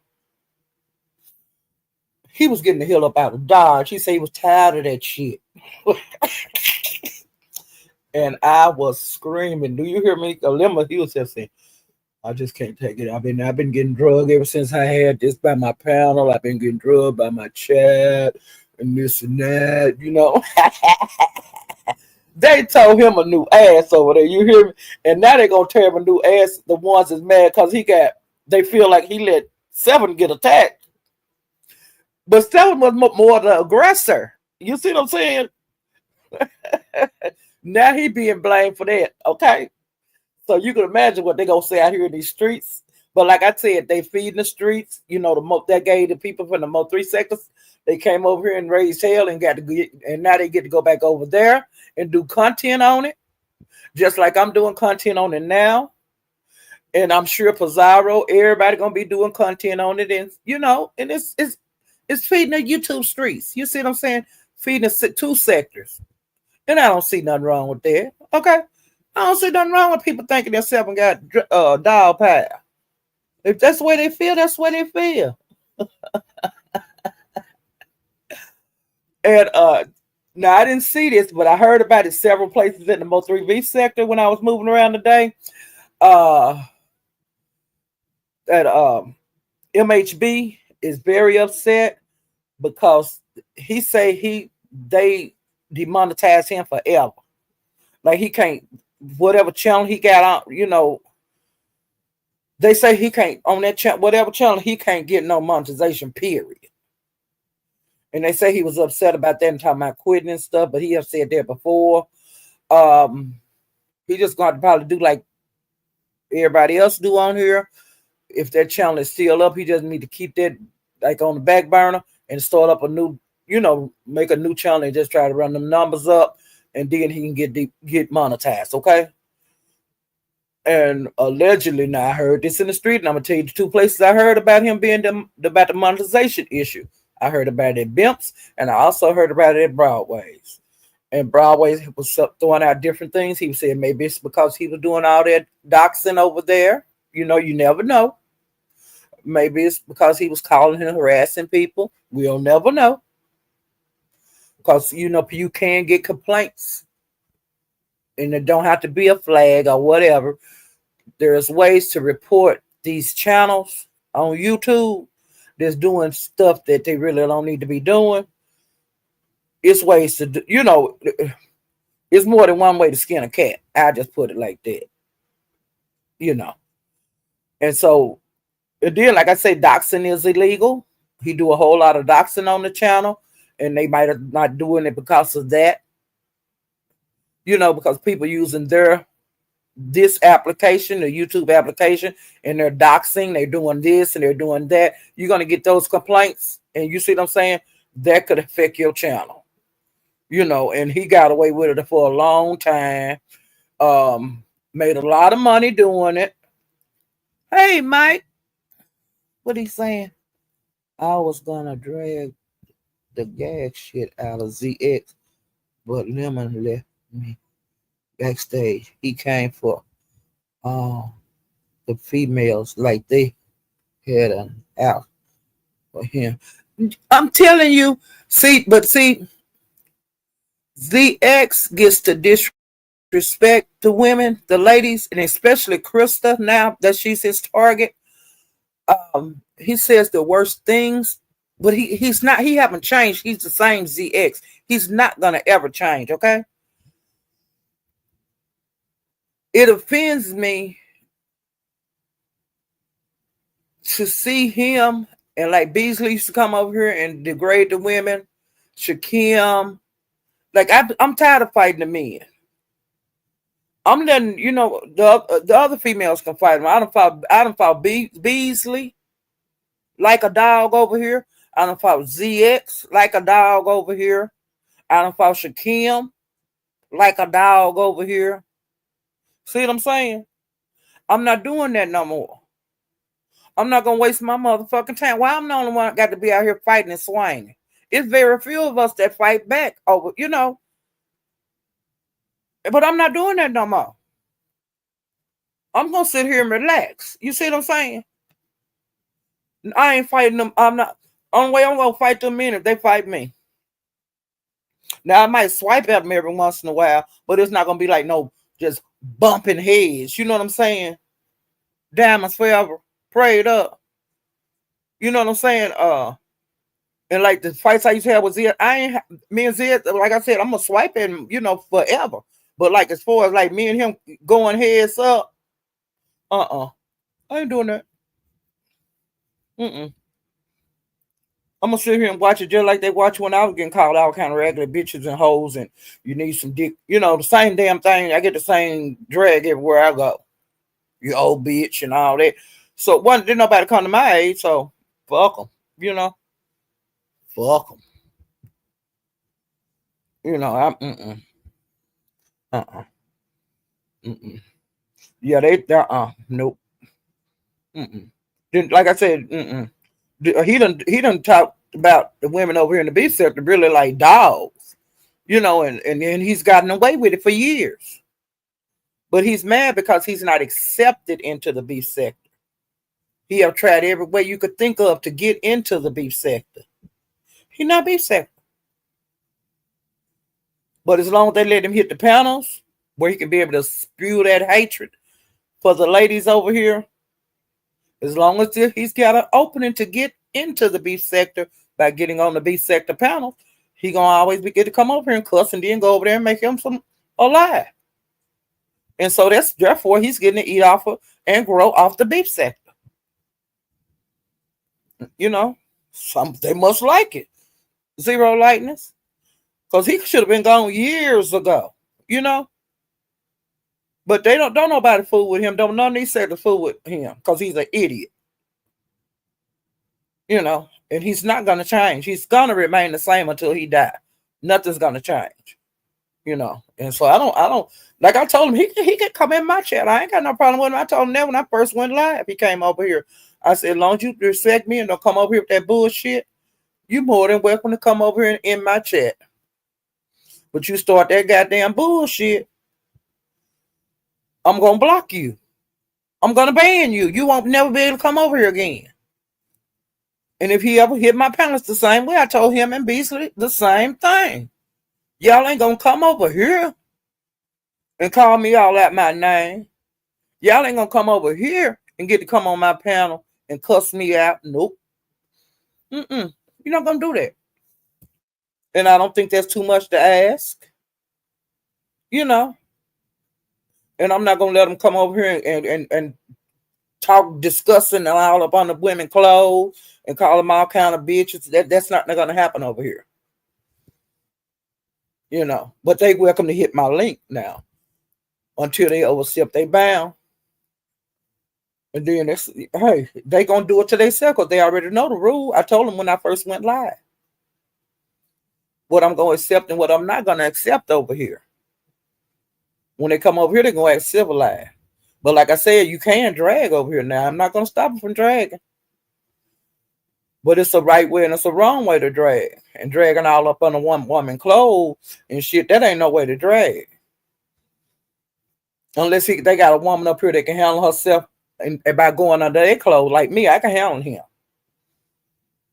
He was getting the hell up out of Dodge. He said he was tired of that shit. And I was screaming. Do you hear me? Lemon, he was just saying, I just can't take it. I've been getting drugged ever since I had this by my panel. I've been getting drugged by my chat and this and that, you know. They told him a new ass over there. You hear me? And now they're gonna tear him a new ass. The ones that's mad because they feel like he let Seven get attacked. But Seven was more the aggressor. You see what I'm saying? Now he being blamed for that. Okay. So you can imagine what they're gonna say out here in these streets. But like I said, they feeding the streets. You know, that gave the people from the Mo 3 sectors. They came over here and raised hell and now they get to go back over there and do content on it. Just like I'm doing content on it now. And I'm sure Pizarro, everybody gonna be doing content on it, and you know, and it's feeding the YouTube streets. You see what I'm saying? Feeding the 2 sectors. And I don't see nothing wrong with that. Okay. I don't see nothing wrong with people thinking themselves got dog power. If that's the way they feel, that's the way they feel. And now I didn't see this, but I heard about it several places in the Mo 3V sector when I was moving around today. That MHB is very upset because he say they demonetized him forever. Like he can't, whatever channel he got on, you know, they say he can't on that channel, whatever channel, he can't get no monetization, period. And they say he was upset about that and talking about quitting and stuff, but he have said that before. He just going to probably do like everybody else do on here. If that channel is still up, he just need to keep that like on the back burner and start up a new, you know, make a new channel and just try to run them numbers up, and then he can get monetized, okay? And allegedly, now I heard this in the street, and I'm gonna tell you the 2 places I heard about him being about the monetization issue. I heard about it at Bimps, and I also heard about it at Broadway's. And Broadway's was throwing out different things. He was saying maybe it's because he was doing all that doxing over there. You know, you never know. Maybe it's because he was calling and harassing people. We'll never know. Because, you know, you can get complaints. And it don't have to be a flag or whatever. There's ways to report these channels on YouTube that's doing stuff that they really don't need to be doing. It's ways to do, you know, it's more than one way to skin a cat. I just put it like that. You know. And so, and then, like I say, doxing is illegal. He do a whole lot of doxing on the channel, and they might have not doing it because of that. You know, because people using this application, the YouTube application, and they're doxing, they're doing this and they're doing that. You're going to get those complaints, and you see what I'm saying? That could affect your channel. You know, and he got away with it for a long time. Made a lot of money doing it. Hey, Mike. What he saying? I was going to drag the gag shit out of ZX, but Lemon left me backstage. He came for the females like they head and out for him. I'm telling you, see, the ex gets to disrespect the women, the ladies, and especially Krista now that she's his target. He says the worst things, but he's not. He haven't changed. He's the same ZX. He's not gonna ever change. Okay. It offends me to see him and like Beasley used to come over here and degrade the women. Shakim, like I'm tired of fighting the men. I'm letting the other females can fight him. I don't fought Beasley like a dog over here. I don't fought ZX like a dog over here. I don't fought Shakim like a dog over here. See what I'm saying? I'm not doing that no more. I'm not gonna waste my motherfucking time. Why I'm the only one that got to be out here fighting and swinging? It's very few of us that fight back over, But I'm not doing that no more. I'm gonna sit here and relax. You see what I'm saying? I ain't fighting them. I'm not. Only way I'm gonna fight them men if they fight me. Now I might swipe at them every once in a while, but it's not gonna be like no just bumping heads. You know what I'm saying? Diamonds forever, prayed up. You know what I'm saying? And like the fights I used to have with Zed, me and Zed, like I said, I'm gonna swipe at him, forever. But like as far as like me and him going heads up, I ain't doing that. I'm gonna sit here and watch it just like they watch when I was getting called all kind of regular bitches and hoes, and you need some dick. The same damn thing. I get the same drag everywhere I go. You old bitch and all that. So didn't nobody come to my age, so fuck them. Fuck them. I'm Yeah, nope. Like I said, he done talked about the women over here in the beef sector really like dogs, and then he's gotten away with it for years. But he's mad because he's not accepted into the beef sector. He have tried every way you could think of to get into the beef sector. He not beef sector. But as long as they let him hit the panels where he can be able to spew that hatred for the ladies over here, as long as he's got an opening to get into the beef sector by getting on the beef sector panel, he gonna always get to come over here and cuss and then go over there and make him some alive. And so therefore he's getting to eat off of and grow off the beef sector. They must like it. Zero lightness. Because he should have been gone years ago, But they don't nobody fool with him. Don't none of these sectors fool with him because he's an idiot. And he's not gonna change. He's gonna remain the same until he dies. Nothing's gonna change. And so I don't like I told him he could come in my chat. I ain't got no problem with him. I told him that when I first went live, he came over here. I said, as long as you respect me and don't come over here with that bullshit, you more than welcome to come over here and in my chat. But you start that goddamn bullshit, I'm gonna block you. I'm gonna ban you. You won't never be able to come over here again. And if he ever hit my panelists the same way, I told him and Beasley the same thing. Y'all ain't gonna come over here and call me all out my name. Y'all ain't gonna come over here and get to come on my panel and cuss me out. Nope. You're not gonna do that. And I don't think that's too much to ask. And I'm not gonna let them come over here and talk discussing and all up on the women clothes and call them all kind of bitches. That's not gonna happen over here. But they welcome to hit my link now until they overstep they bound. And then they gonna do it to themselves because they already know the rule. I told them when I first went live what I'm gonna accept and what I'm not gonna accept over here. When they come over here, they're gonna act civilized. But like I said, you can drag over here now. I'm not gonna stop them from dragging. But it's a right way and it's a wrong way to drag. And dragging all up under one woman clothes and shit, that ain't no way to drag. Unless they got a woman up here that can handle herself And by going under their clothes, like me, I can handle him.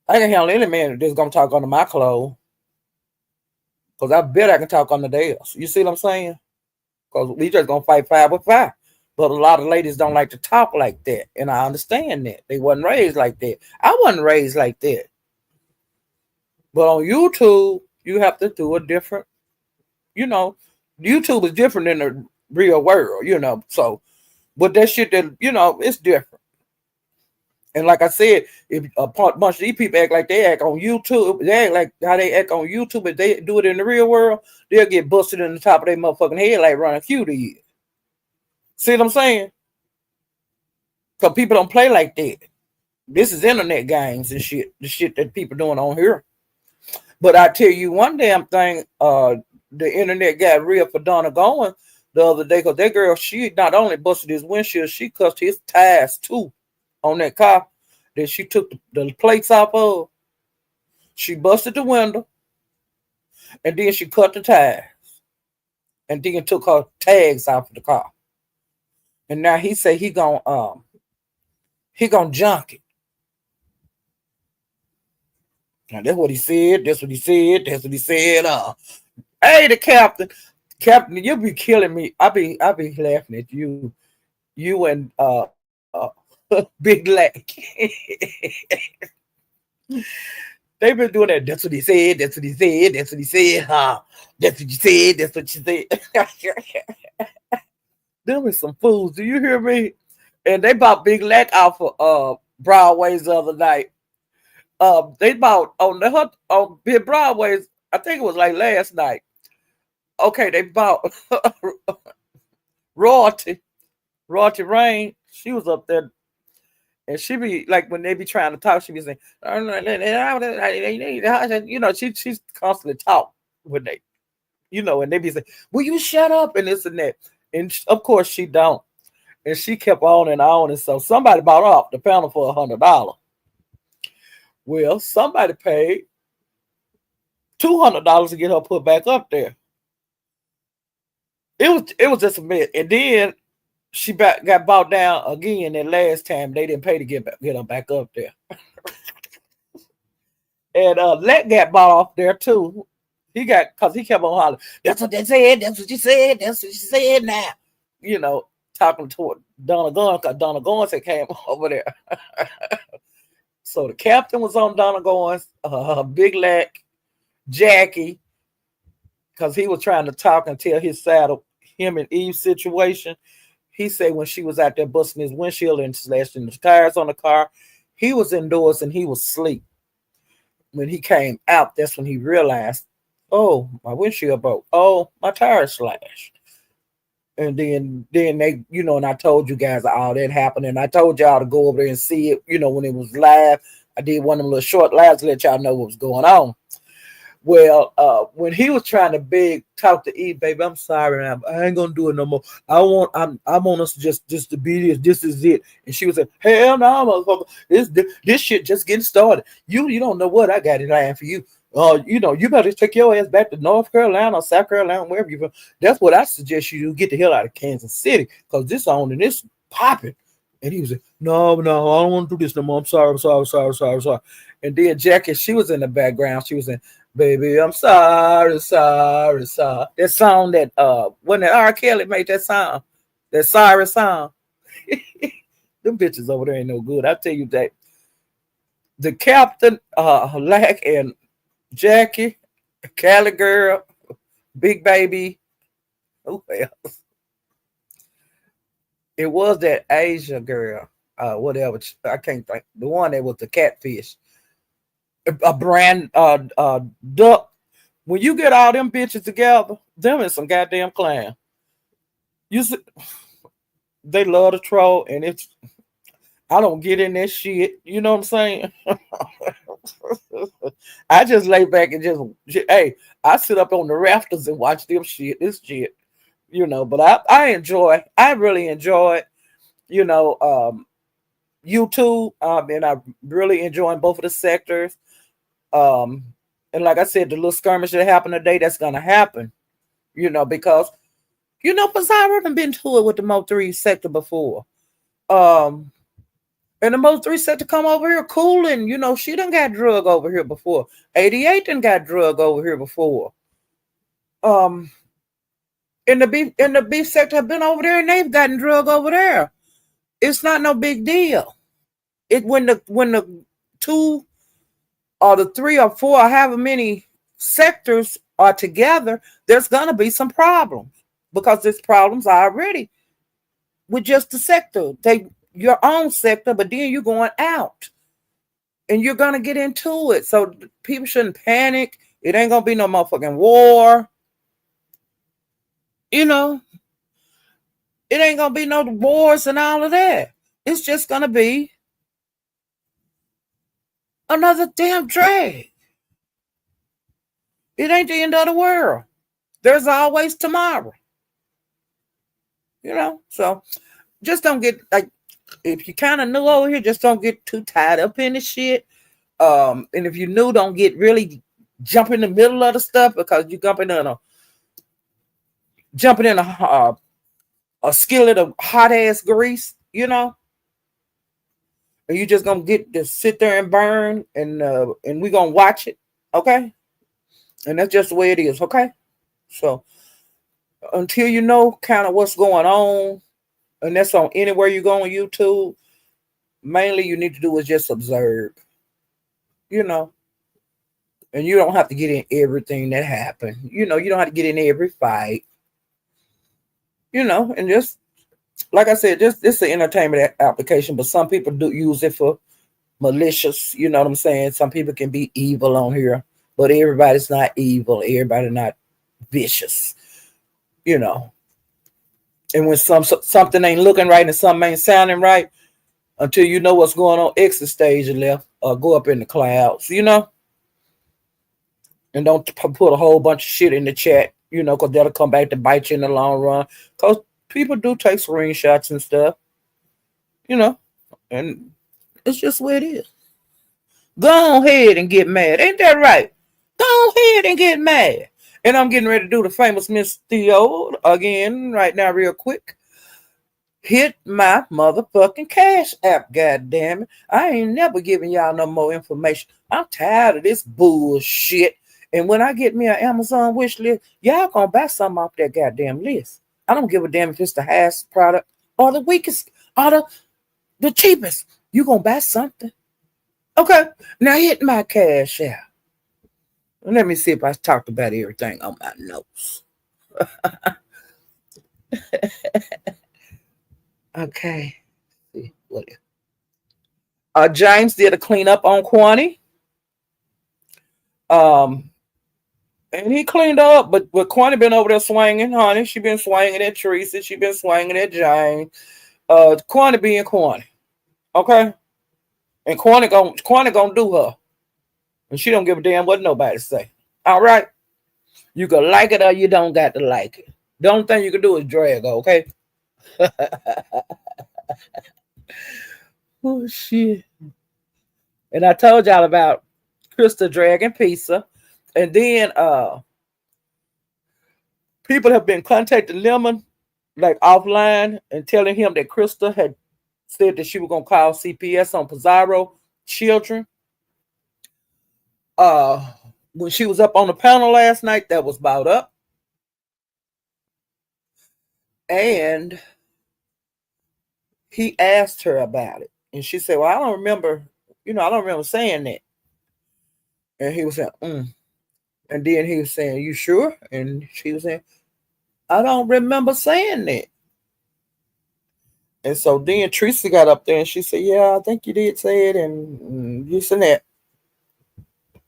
I can handle any man that's gonna talk under my clothes. Cause I bet I can talk under theirs. You see what I'm saying? Cause we just gonna fight fire with fire. But a lot of ladies don't like to talk like that. And I understand that. They wasn't raised like that. I wasn't raised like that. But on YouTube, you have to do a different, you know, YouTube is different than the real world, So, but that shit that, it's different. And like I said, if a bunch of these people act like they act on YouTube, they act like how they act on YouTube. If they do it in the real world, they'll get busted in the top of their motherfucking head like running Wgew to you. See what I'm saying? Because people don't play like that. This is internet games and shit, the shit that people doing on here. But I tell you one damn thing, the internet got real for Donna Goins the other day, because that girl, she not only busted his windshield, she cussed his tires too on that car that she took the plates off of. She busted the window, and then she cut the tires, and then took her tags off of the car. And now he say he gonna junk it. Now that's what he said. That's what he said. That's what he said. Hey, the captain, you be killing me. I be laughing at you. You and Big Black. They've been doing that. That's what he said. That's what he said. That's what he said. That's what you said. That's what you said. Them is some fools. Do you hear me? And they bought Big Black off of Broadway's the other night. They bought on Big Broadway's. I think it was like last night. Okay, they bought Royalty Rain. She was up there. And she be like, when they be trying to talk, she be saying, she's constantly talk when they, and they be saying, will you shut up and this and that. And of course she don't. And she kept on and on. And so somebody bought off the panel for $100. Well, somebody paid $200 to get her put back up there. It was just a minute. And then she got bought down again. And last time they didn't pay to get her back up there. And Let got bought off there too. Because he kept on hollering, that's what they said, that's what you said, that's what you said now. Talking to Donna Goins, because Donna Goins had came over there. So the captain was on Donna Goins, Big Lack, Jackie, because he was trying to talk and tell his side of him and Eve's situation. He said when she was out there busting his windshield and slashing the tires on the car, he was indoors and he was asleep. When he came out, that's when he realized, oh, my windshield broke. Oh, my tire slashed. And then they, and I told you guys all that happened. And I told y'all to go over there and see it, when it was live. I did one of them little short lives to let y'all know what was going on. Well, when he was trying to talk to Eve, baby, I'm sorry, I ain't gonna do it no more. I want us just to be this. This is it. And she was like, hell no, motherfucker. This shit just getting started. You don't know what I got in line for you. You better take your ass back to North Carolina or South Carolina, wherever you're from. That's what I suggest you do. Get the hell out of Kansas City, because this on and this popping. And he was like, no, I don't want to do this no more. I'm sorry. And then Jackie, she was in the background. She was saying, baby, I'm sorry. That song that when that R. Kelly made that song, that sorry song. Them bitches over there ain't no good. I tell you that. The captain, Lack and Jackie, Cali girl, Big Baby, who else? It was that Asia girl, whatever. I can't think. The one that was the catfish. A brand duck. When you get all them bitches together, them is some goddamn clown. You see, they love to troll, and I don't get in that shit. You know what I'm saying? I just lay back and hey, I sit up on the rafters and watch them shit. This shit. But I really enjoy YouTube, and I'm really enjoying both of the sectors. And like I said, the little skirmish that happened today, that's gonna happen, because Pizarro done been to it with the Mo3 sector before. Um, and the most recent to come over here, cooling. She done got drug over here before. 88 done got drug over here before. Um, in the beef sector have been over there and they've gotten drug over there. It's not no big deal. It when the two or the three or four or however many sectors are together, there's gonna be some problems because there's problems already with just the sector. Your own sector, but then you're going out and you're gonna get into it. So people shouldn't panic. It ain't gonna be no motherfucking war. You know, it ain't gonna be no wars and all of that. It's just gonna be another damn drag. It ain't the end of the world. There's always tomorrow. So just don't get like, if you kind of new over here, just don't get too tied up in the shit. And if you new, don't get really jump in the middle of the stuff because you jumping in a skillet of hot ass grease, and you just gonna get to sit there and burn, and we gonna watch it, okay? And that's just the way it is, okay? So until you know kind of what's going on, and that's on anywhere you go on YouTube, mainly you need to do is just observe, and you don't have to get in everything that happened. You don't have to get in every fight, and just like I said, this is an entertainment application, but some people do use it for malicious, you know what I'm saying? Some people can be evil on here, but everybody's not evil. Everybody not vicious, And when something ain't looking right and something ain't sounding right, until you know what's going on, exit stage and left or go up in the clouds, and don't put a whole bunch of shit in the chat, because that'll come back to bite you in the long run. Because people do take screenshots and stuff, and it's just where it is. Go ahead and get mad. Ain't that right? Go ahead and get mad. And I'm getting ready to do the famous Miss Theo again right now real quick. Hit my motherfucking Cash App, goddamn it. I ain't never giving y'all no more information. I'm tired of this bullshit. And when I get me an Amazon wish list, y'all gonna buy something off that goddamn list. I don't give a damn if it's the highest product or the weakest or the cheapest. You gonna buy something. Okay, now hit my Cash App. Let me see if I talked about everything on my notes. Okay. See what? James did a cleanup on Quani. And he cleaned up, but Quani been over there swinging, honey. She been swinging at Teresa. She been swinging at James. Quani being Quani, okay. And Quani gonna do her, and she don't give a damn what nobody say. All right, you can like it or you don't got to like it. The only thing you can do is drag her, okay? Oh shit! And I told y'all about Krista dragging Pizza, and then people have been contacting Lemon like offline and telling him that Krista had said that she was gonna call CPS on Pizarro children. When she was up on the panel last night, that was brought up. And he asked her about it. And she said, well, I don't remember saying that. And he was saying, And then he was saying, you sure? And she was saying, I don't remember saying that. And so then Teresa got up there and she said, yeah, I think you did say it. And this and that.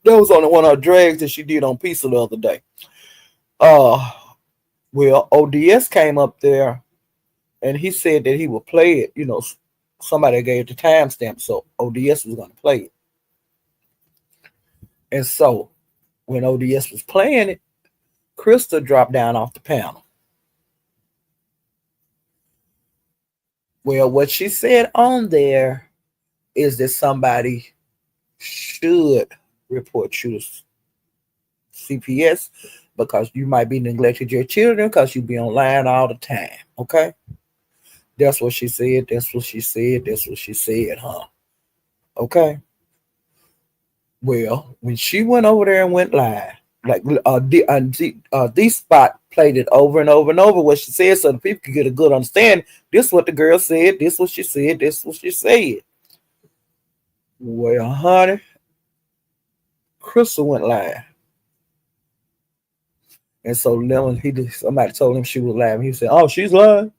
That was only one of her drags that she did on Pizza the other day. Well, ODS came up there and he said that he would play it. Somebody gave the timestamp, so ODS was going to play it. And so when ODS was playing it, Krista dropped down off the panel. Well, what she said on there is that somebody should report you to CPS because you might be neglecting your children because you be online all the time, okay? That's what she said. That's what she said. That's what she said, huh? Okay. Well, when she went over there and went live, like D Spot played it over and over and over what she said, so the people could get a good understanding. This is what the girl said. This is what she said. This is what she said. Well, honey, Crystal went live, and so Lemon, somebody told him she was live. He said, "Oh, she's live,"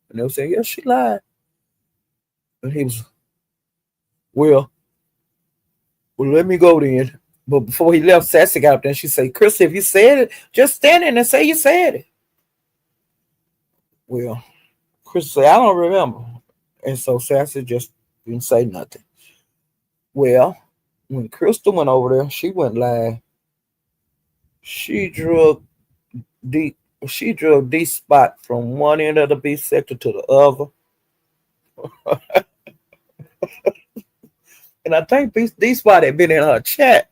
and they were saying, "Yes, she live." And he was, well, well, let me go then. But before he left, Sassy got up there and she said, "Chris, if you said it, just stand in and say you said it." Well, Chris said, "I don't remember." And so Sassy just didn't say nothing. Well, when Crystal went over there, she went live. She drug D she drug D Spot from one end of the B sector to the other. And I think D Spot had been in her chat.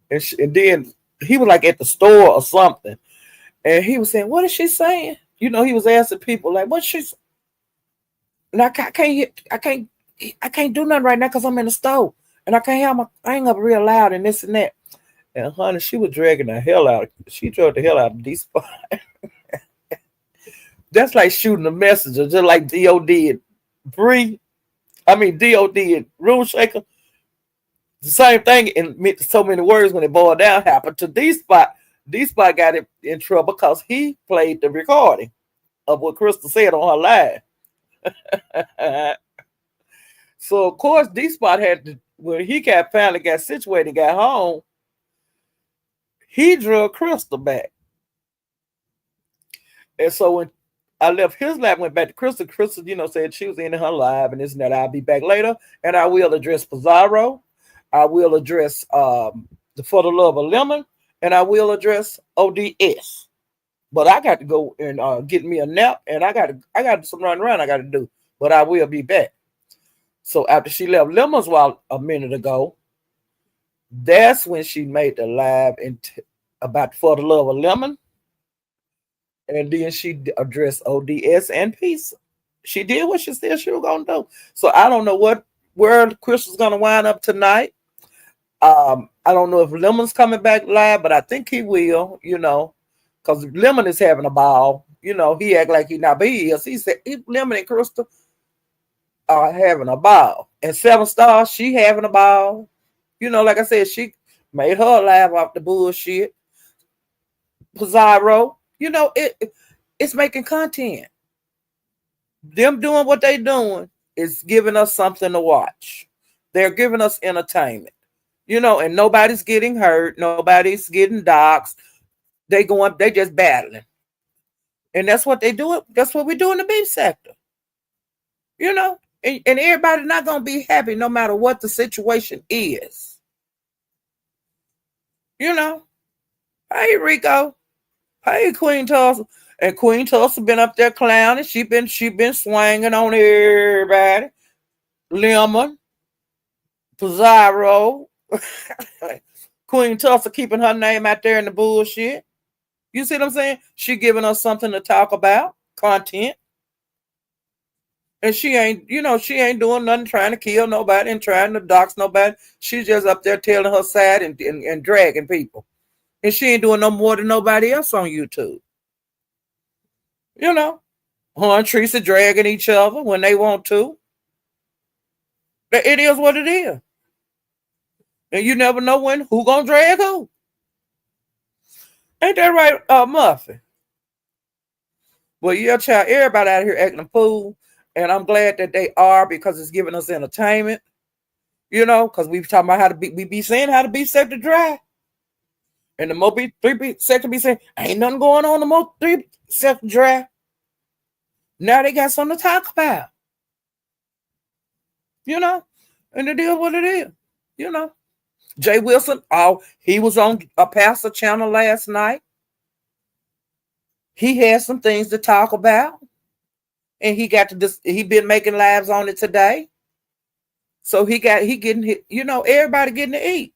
And then he was like at the store or something. And he was saying, "What is she saying?" He was asking people like, "What she's?" And I can't do nothing right now because I'm in the store, and I can't have I ain't up real loud and this and that. And honey, she was dragging the hell out. She drug the hell out of these spots. That's like shooting a messenger, just like D.O. did Bree. I mean D.O. did Rule Shaker. The same thing in so many words when it boiled down happened to D Spot. D Spot got in trouble because he played the recording of what Crystal said on her live. So of course D Spot had to, when he finally got situated and got home, he drug Crystal back. And so when I left his lab, went back to Crystal. Crystal, said she was in her live and this and that. I'll be back later. And I will address Pizarro. I will address the For the Love of Lemon. And I will address ODS. But I got to go and get me a nap. And I got some run around I got to do. But I will be back. So after she left Lemon's while a minute ago, that's when she made the live about For the Love of Lemon. And then she addressed ODS and Pizza. She did what she said she was gonna do. So I don't know where Crystal's gonna wind up tonight. I don't know if Lemon's coming back live, but I think he will. Because Lemon is having a ball. He act like he not, but he is. He said Lemon and Crystal are having a ball, and 7 Star she having a ball. Like I said, she made her laugh off the bullshit. Pizarro, it's making content. Them doing what they doing is giving us something to watch. They're giving us entertainment. And nobody's getting hurt, nobody's getting doxxed. They just battling. And that's what they do. That's what we do in the beef sector. And everybody's not gonna be happy no matter what the situation is. Hey Rico. Hey Queen Tulsa. And Queen Tulsa been up there clowning. She been swinging on everybody. Lemon, Pizarro, Queen Tulsa keeping her name out there in the bullshit. You see what I'm saying? She giving us something to talk about, content. And she ain't doing nothing trying to kill nobody and trying to dox nobody. She's just up there telling her side and dragging people. And she ain't doing no more than nobody else on YouTube. Her and Teresa dragging each other when they want to. It is what it is. And you never know who gonna drag who. Ain't that right, Muffin? Well, yeah, child, everybody out here acting a fool. And I'm glad that they are because it's giving us entertainment. Because we talking about we be saying how to be sector dry. And the more 3 sector be saying, ain't nothing going on the more 3 sector dry. Now they got something to talk about. And it is what it is. Jay Wilson, he was on a pastor channel last night. He had some things to talk about. And he been making lives on it today. So he getting, everybody getting to eat.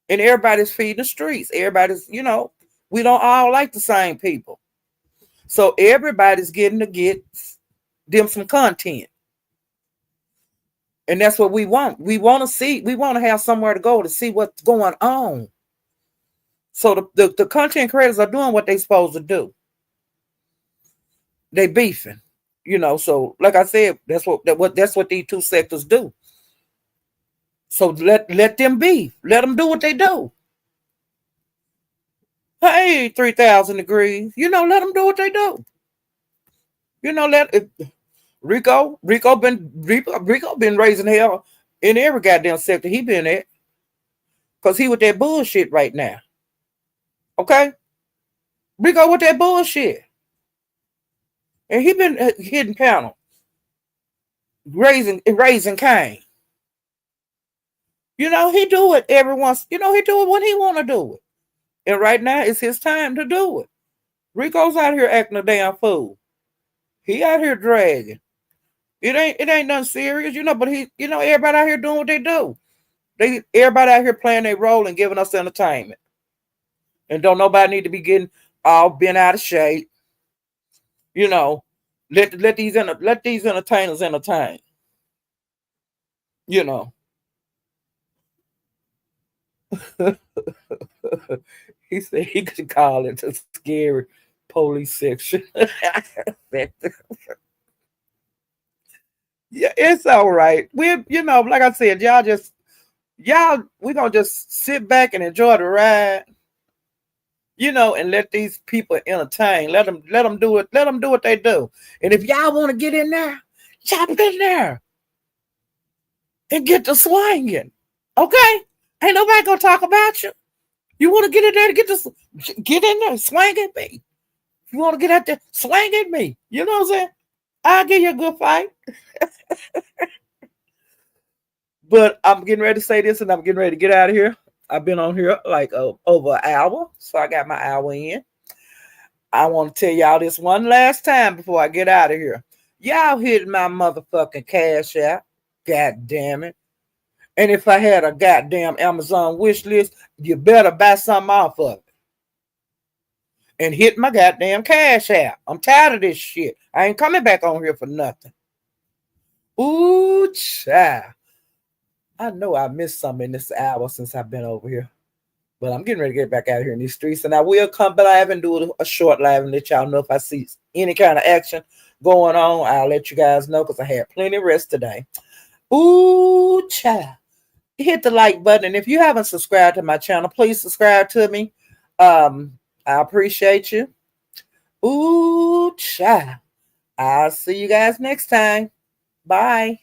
And everybody's feeding the streets. Everybody's, we don't all like the same people. So everybody's getting to get them some content. And that's what we want. We want to see, we want to have somewhere to go to see what's going on. So the content creators are doing what they're supposed to do. They beefing. So like I said, that's what these two sectors do. So let them beef. Let them do what they do. Hey, 3,000 degrees. Let them do what they do. Let Rico been raising hell in every goddamn sector he been at. Cause he with that bullshit right now. Okay? Rico with that bullshit. And he been hitting panel. Raising Cain. He do it every once. He do it when he want to do it. And right now it's his time to do it. Rico's out here acting a damn fool. He out here dragging. It ain't nothing serious, but everybody out here doing what they do. Everybody out here playing their role and giving us entertainment. And don't nobody need to be getting all bent out of shape. Let these entertainers entertain. He said he could call it the scary police section. Yeah, it's all right. Like I said, we're gonna just sit back and enjoy the ride. And let these people entertain. Let them do it. Let them do what they do. And if y'all want to get in there, jump in there and get to swinging. Okay? Ain't nobody gonna talk about you. You want to get in there to get in there, swing at me. If you want to get out there, swing at me. You know what I'm saying? I'll give you a good fight. But I'm getting ready to say this and I'm getting ready to get out of here. I've been on here like over an hour. So I got my hour in. I want to tell y'all this one last time before I get out of here. Y'all hit my motherfucking cash out. God damn it. And if I had a goddamn Amazon wish list, you better buy something off of it. And hit my goddamn cash out. I'm tired of this shit. I ain't coming back on here for nothing. Ooh, child. I know I missed something in this hour since I've been over here. But I'm getting ready to get back out here in these streets. And I will come live and do a short live and let y'all know if I see any kind of action going on. I'll let you guys know because I had plenty of rest today. Ooh, child. Hit the like button. And if you haven't subscribed to my channel, please subscribe to me. I appreciate you. Ooh, child. I'll see you guys next time. Bye.